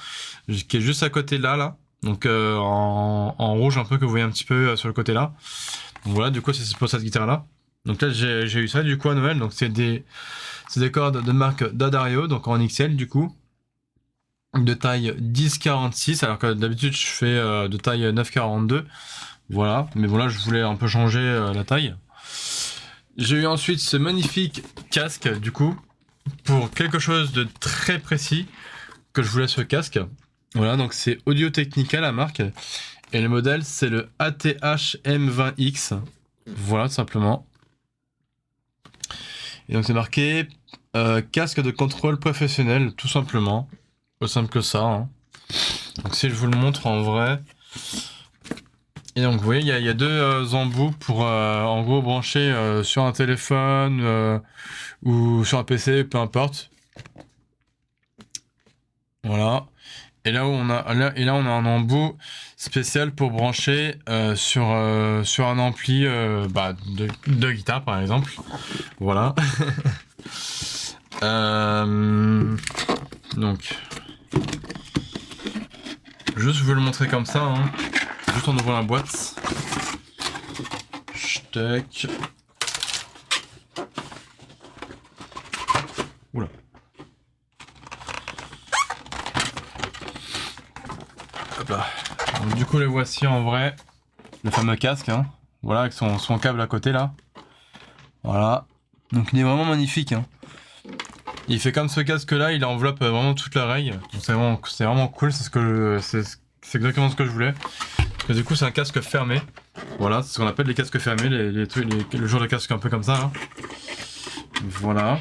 qui est juste à côté là. Donc en rouge un peu que vous voyez un petit peu sur le côté là. Donc voilà, du coup c'est pour cette guitare là. Donc là j'ai eu ça du coup à Noël, donc c'est des cordes de marque D'Addario, donc en XL du coup. De taille 10-46 alors que d'habitude je fais de taille 9-42, voilà, mais bon là je voulais un peu changer la taille. J'ai eu ensuite ce magnifique casque du coup pour quelque chose de très précis que je voulais ce casque. Voilà, donc c'est Audio-Technica la marque et le modèle c'est le ATH M20X, voilà tout simplement. Et donc c'est marqué casque de contrôle professionnel tout simplement. Aussi simple que ça. Hein. Donc si je vous le montre en vrai. Et donc vous voyez, il y a deux embouts pour en gros brancher sur un téléphone ou sur un PC, peu importe. Voilà. Et là où on a on a un embout spécial pour brancher sur un ampli de guitare par exemple. Voilà. Donc juste je veux le montrer comme ça, hein. Juste en ouvrant la boîte. Tac. Oula. Hop là. Donc, du coup les voici en vrai. Le fameux casque, hein. Voilà, avec son câble à côté là. Voilà. Donc il est vraiment magnifique, hein. Il fait comme ce casque là, il enveloppe vraiment toute l'oreille. Donc c'est vraiment cool, c'est exactement ce que je voulais. Parce que du coup c'est un casque fermé. Voilà, c'est ce qu'on appelle les casques fermés, le genre de casque un peu comme ça. Hein. Voilà.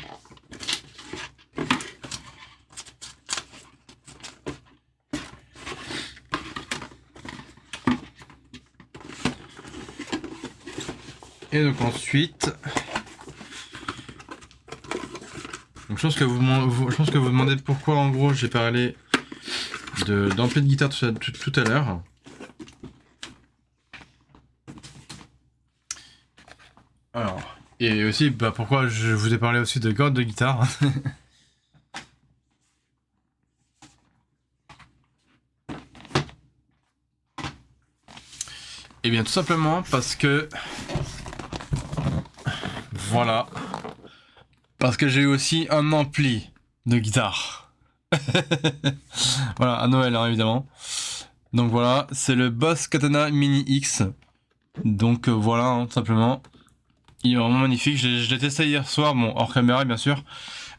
Et donc ensuite... Donc, je pense que vous demandez pourquoi en gros j'ai parlé d'ampli de guitare tout à l'heure. Alors, et aussi pourquoi je vous ai parlé aussi de cordes de guitare. Et bien tout simplement parce que voilà. Parce que j'ai eu aussi un ampli de guitare. Voilà, à Noël hein, évidemment. Donc voilà, c'est le Boss Katana Mini X. Donc voilà, hein, tout simplement. Il est vraiment magnifique. Je l'ai testé hier soir, bon, hors caméra bien sûr.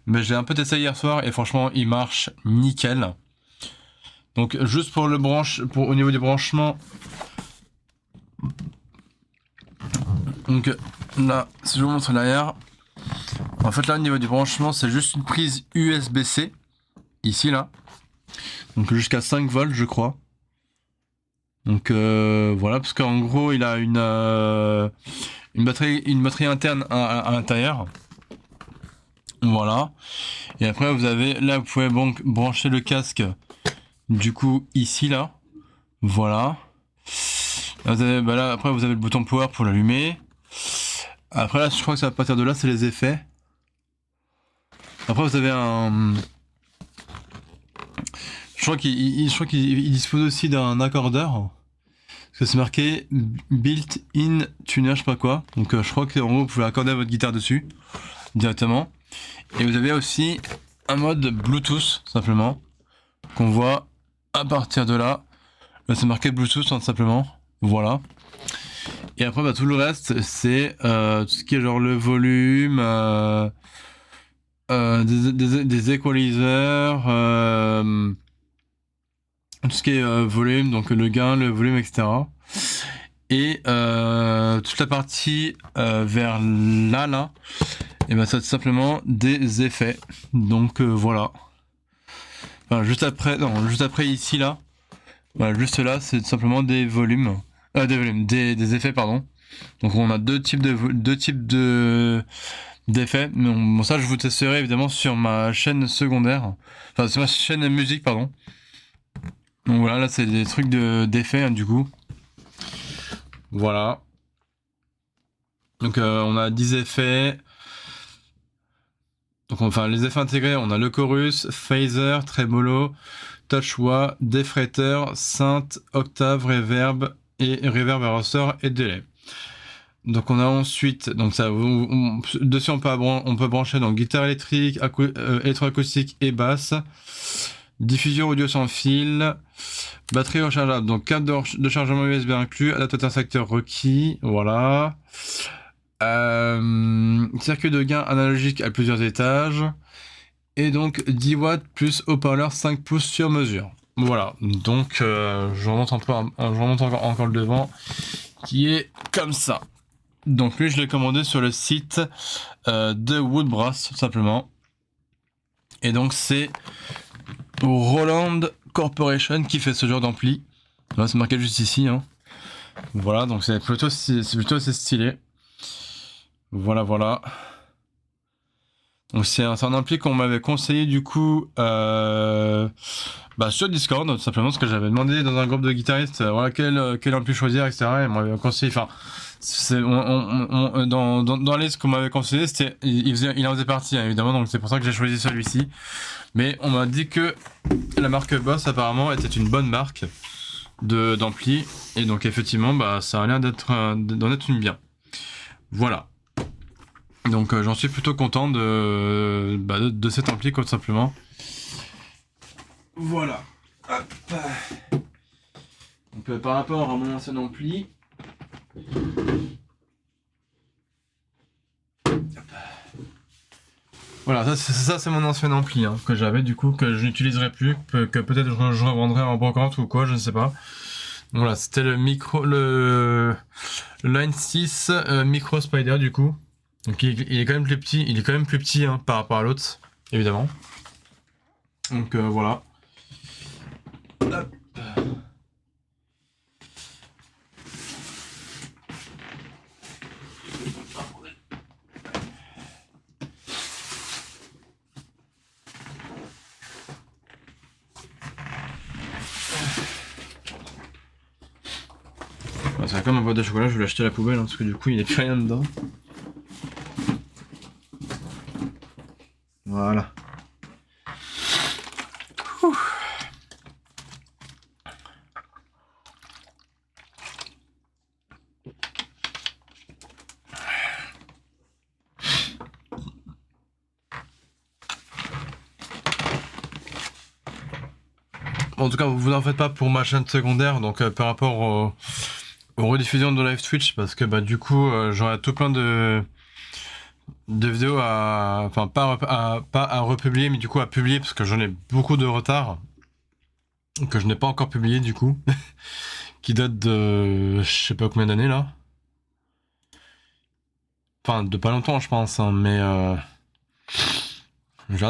Mais je l'ai un peu testé hier soir et franchement, il marche nickel. Donc juste pour au niveau du branchement. Donc là, si je vous montre l'arrière. En fait là au niveau du branchement c'est juste une prise USB-C ici là donc jusqu'à 5 volts je crois donc voilà parce qu'en gros il a une batterie interne à l'intérieur, voilà. Et après vous avez là vous pouvez donc brancher le casque du coup ici là, voilà. Là, vous avez, après vous avez le bouton power pour l'allumer. Après là je crois que c'est à partir de là c'est les effets. Après, vous avez un... Je crois qu'il dispose aussi d'un accordeur. Parce que c'est marqué built-in tuner, je sais pas quoi. Donc je crois que en gros, vous pouvez accorder votre guitare dessus directement. Et vous avez aussi un mode Bluetooth, simplement, qu'on voit à partir de là. Là, c'est marqué Bluetooth, tout simplement. Voilà. Et après, bah, tout le reste, c'est tout ce qui est genre le volume, des equalizers, tout ce qui est volume, donc le gain, le volume, etc. Et toute la partie vers là, et ben ça c'est simplement des effets. Donc voilà. Enfin, juste après ici là, voilà, juste là, c'est simplement des volumes, des effets pardon. Donc on a deux types d'effets. Mais bon, ça je vous testerai évidemment sur ma chaîne secondaire, enfin sur ma chaîne musique pardon. Donc voilà, là c'est des trucs d'effets hein, du coup. Voilà. Donc on a 10 effets. Donc enfin les effets intégrés, on a le chorus, phaser, tremolo, touch wah, défrateur, synth, octave, reverb et ressort et délai. Donc on a ensuite, donc ça, dessus on peut brancher donc guitare électrique, électroacoustique et basse, diffusion audio sans fil, batterie rechargeable, donc câble de chargement USB inclus, adaptateur secteur requis, voilà. Circuit de gain analogique à plusieurs étages. Et donc 10 watts plus haut-parleur 5 pouces sur mesure. Voilà, donc je remonte encore le devant, qui est comme ça. Donc lui, je l'ai commandé sur le site de Woodbrass, tout simplement. Et donc c'est Roland Corporation qui fait ce genre d'ampli. Là, c'est marqué juste ici. Hein. Voilà, donc c'est plutôt assez stylé. Voilà. Donc c'est un ampli qu'on m'avait conseillé du coup sur Discord, tout simplement, parce que j'avais demandé dans un groupe de guitaristes voilà, quel ampli choisir, etc. Et on m'avait conseillé, enfin, dans la liste qu'on m'avait conseillé, il en faisait partie, hein, évidemment, donc c'est pour ça que j'ai choisi celui-ci. Mais on m'a dit que la marque Boss apparemment était une bonne marque d'ampli, et donc effectivement, ça a l'air d'en être une bien. Voilà. Donc j'en suis plutôt content de cet ampli, tout simplement. Voilà. Hop. Donc par rapport à mon ancien ampli. Voilà, ça c'est mon ancien ampli hein, que j'avais du coup, que je n'utiliserai plus, que peut-être je revendrai en brocante ou quoi, je ne sais pas. Voilà, c'était le Line 6 Micro Spider du coup. Donc il est quand même plus petit hein, par rapport à l'autre, évidemment. Donc voilà. Hop. C'est comme un boîte de chocolat, je vais l'acheter à la poubelle hein, parce que du coup il n'y a plus rien dedans. Voilà. Ouh. En tout cas, vous en faites pas pour ma chaîne secondaire, donc par rapport aux rediffusions de live Twitch, parce que du coup, j'aurai tout plein de vidéos pas à republier, mais du coup à publier, parce que j'en ai beaucoup de retard, que je n'ai pas encore publié du coup, qui date de je sais pas combien d'années là. Enfin, de pas longtemps, je pense, hein, mais là,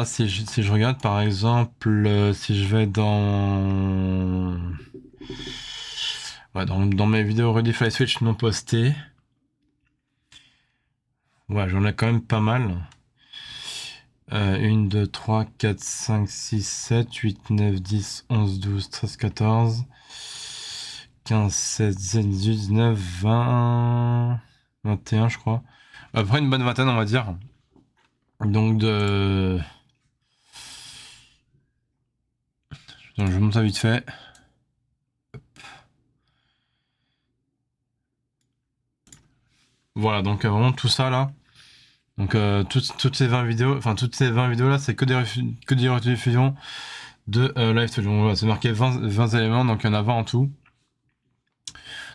si je regarde par exemple, si je vais dans mes vidéos Rediff Live Switch non postées, ouais, j'en ai quand même pas mal. 1, 2, 3, 4, 5, 6, 7, 8, 9, 10, 11, 12, 13, 14, 15, 16, 17, 18, 19, 20, 21, je crois. Après une bonne vingtaine, on va dire. Donc de Donc je monte ça vite fait. Voilà, donc vraiment tout ça là. Donc toutes ces 20 vidéos, enfin toutes ces 20 vidéos là, c'est que des rediffusions de Live Twitch. Donc voilà, c'est marqué 20 éléments, donc il y en a 20 en tout.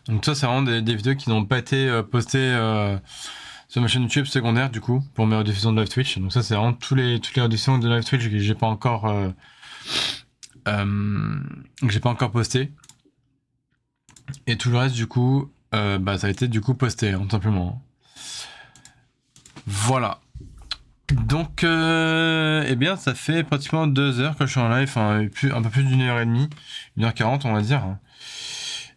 Donc ça c'est vraiment des vidéos qui n'ont pas été postées sur ma chaîne YouTube secondaire du coup, pour mes rediffusions de Live Twitch. Donc ça c'est vraiment toutes les rediffusions de Live Twitch que j'ai pas encore posté. Et tout le reste du coup, bah ça a été du coup posté, hein, tout simplement. Voilà. Donc, eh bien, ça fait pratiquement 2 heures que je suis en live, enfin, un peu plus d'1h30, 1h40 on va dire.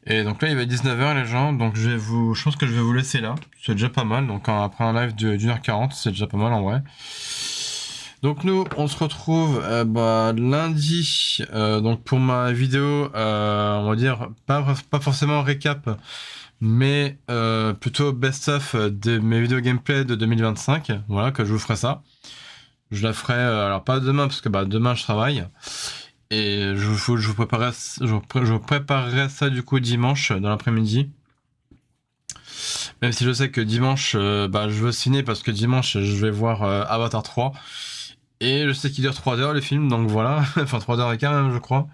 Et donc là, il va être 19h les gens, donc je pense que je vais vous laisser là. C'est déjà pas mal, donc après un live d'1h40, c'est déjà pas mal en vrai. Donc nous, on se retrouve lundi, donc pour ma vidéo, on va dire, pas forcément récap, mais plutôt best-of de mes vidéos gameplay de 2025, voilà, que je vous ferai ça. Je la ferai, alors pas demain, parce que demain je travaille, et je vous préparerai ça du coup dimanche, dans l'après-midi. Même si je sais que dimanche, je veux ciné, parce que dimanche, je vais voir Avatar 3, et je sais qu'il dure 3 heures le film, donc voilà, enfin 3 heures et quart même je crois.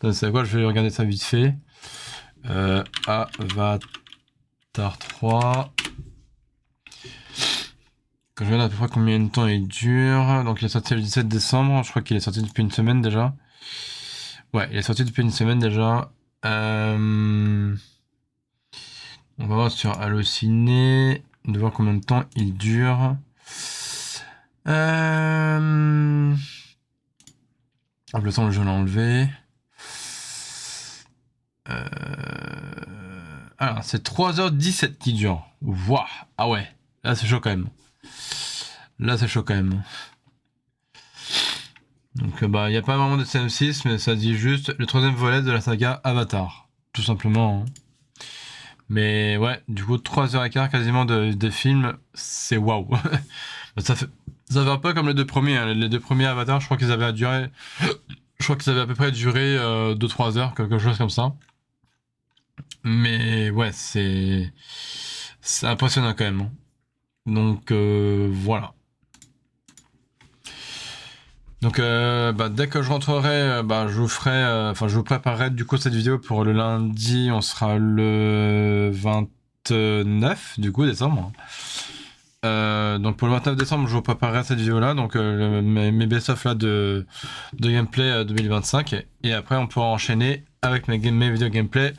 Donc c'est quoi, je vais regarder ça vite fait. Avatar 3. Quand je regarde à peu près combien de temps il dure. Donc il est sorti le 17 décembre, je crois qu'il est sorti depuis une semaine déjà. Ouais, il est sorti depuis une semaine déjà. On va voir sur Allociné, de voir combien de temps il dure. Le temps, je vais l'enlever. Alors, c'est 3h17 qui dure. Waouh. Ah ouais. Là, c'est chaud quand même. Donc, il n'y a pas vraiment de CM6, mais ça dit juste le 3e volet de la saga Avatar. Tout simplement. Hein. Mais ouais, du coup, 3h15 quasiment de film, c'est waouh. Ça fait un peu comme les 2 premiers. Hein. Les 2 premiers Avatar, je crois qu'ils avaient à peu près duré 2-3 heures, quelque chose comme ça. Mais ouais, c'est impressionnant quand même. Hein. Donc voilà. Donc dès que je rentrerai, je vous préparerai du coup cette vidéo pour le lundi. On sera le 29 du coup décembre. Donc pour le 29 décembre, je vous préparerai cette vidéo là, donc mes best-of là de gameplay 2025, et après on pourra enchaîner avec mes vidéos gameplay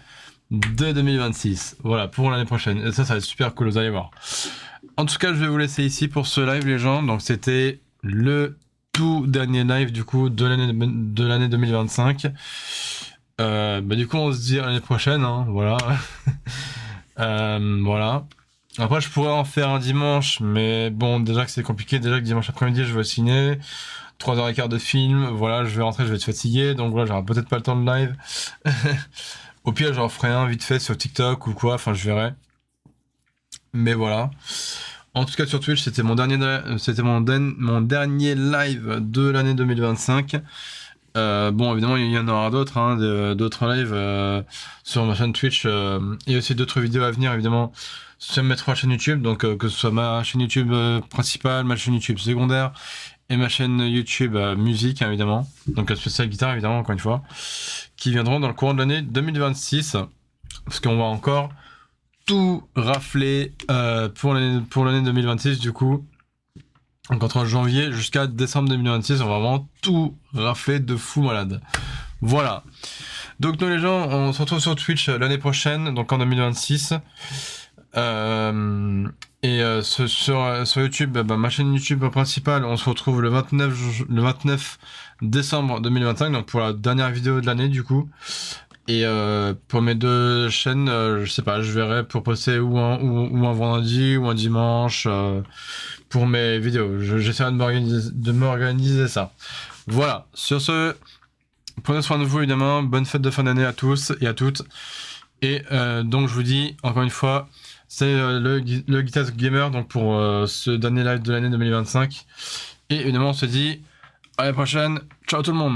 de 2026. Voilà, pour l'année prochaine. Et ça va être super cool, vous allez voir. En tout cas, je vais vous laisser ici pour ce live les gens. Donc c'était le tout dernier live du coup de l'année 2025. Du coup on se dit à l'année prochaine, hein, voilà. Voilà. Après je pourrais en faire un dimanche, mais bon, déjà que c'est compliqué, déjà que dimanche après-midi je vais au ciné, 3h15 de film, voilà, je vais rentrer, je vais être fatigué, donc voilà, j'aurai peut-être pas le temps de live. Au pire j'en ferai un vite fait sur TikTok ou quoi, enfin je verrai. Mais voilà. En tout cas sur Twitch, c'était mon dernier live de l'année 2025. Bon, évidemment, il y en aura d'autres, hein, d'autres lives sur ma chaîne Twitch, et aussi d'autres vidéos à venir, évidemment, sur mes 3 chaînes YouTube. Donc, que ce soit ma chaîne YouTube principale, ma chaîne YouTube secondaire et ma chaîne YouTube musique, hein, évidemment. Donc, spécial guitare, évidemment, encore une fois, qui viendront dans le courant de l'année 2026, parce qu'on va encore tout rafler pour l'année 2026 du coup. Donc entre janvier jusqu'à décembre 2026, on va vraiment tout rafler de fou malade. Voilà. Donc nous les gens, on se retrouve sur Twitch l'année prochaine, donc en 2026. Sur YouTube, ma chaîne YouTube principale, on se retrouve le 29 décembre 2025, donc pour la dernière vidéo de l'année du coup. Et pour mes 2 chaînes, je sais pas, je verrai pour poster ou un vendredi ou un dimanche pour mes vidéos. J'essaierai de m'organiser ça. Voilà, sur ce, prenez soin de vous évidemment, bonne fête de fin d'année à tous et à toutes. Et donc je vous dis encore une fois, c'est le Guitar Gamer donc pour ce dernier live de l'année 2025. Et évidemment on se dit à la prochaine, ciao tout le monde.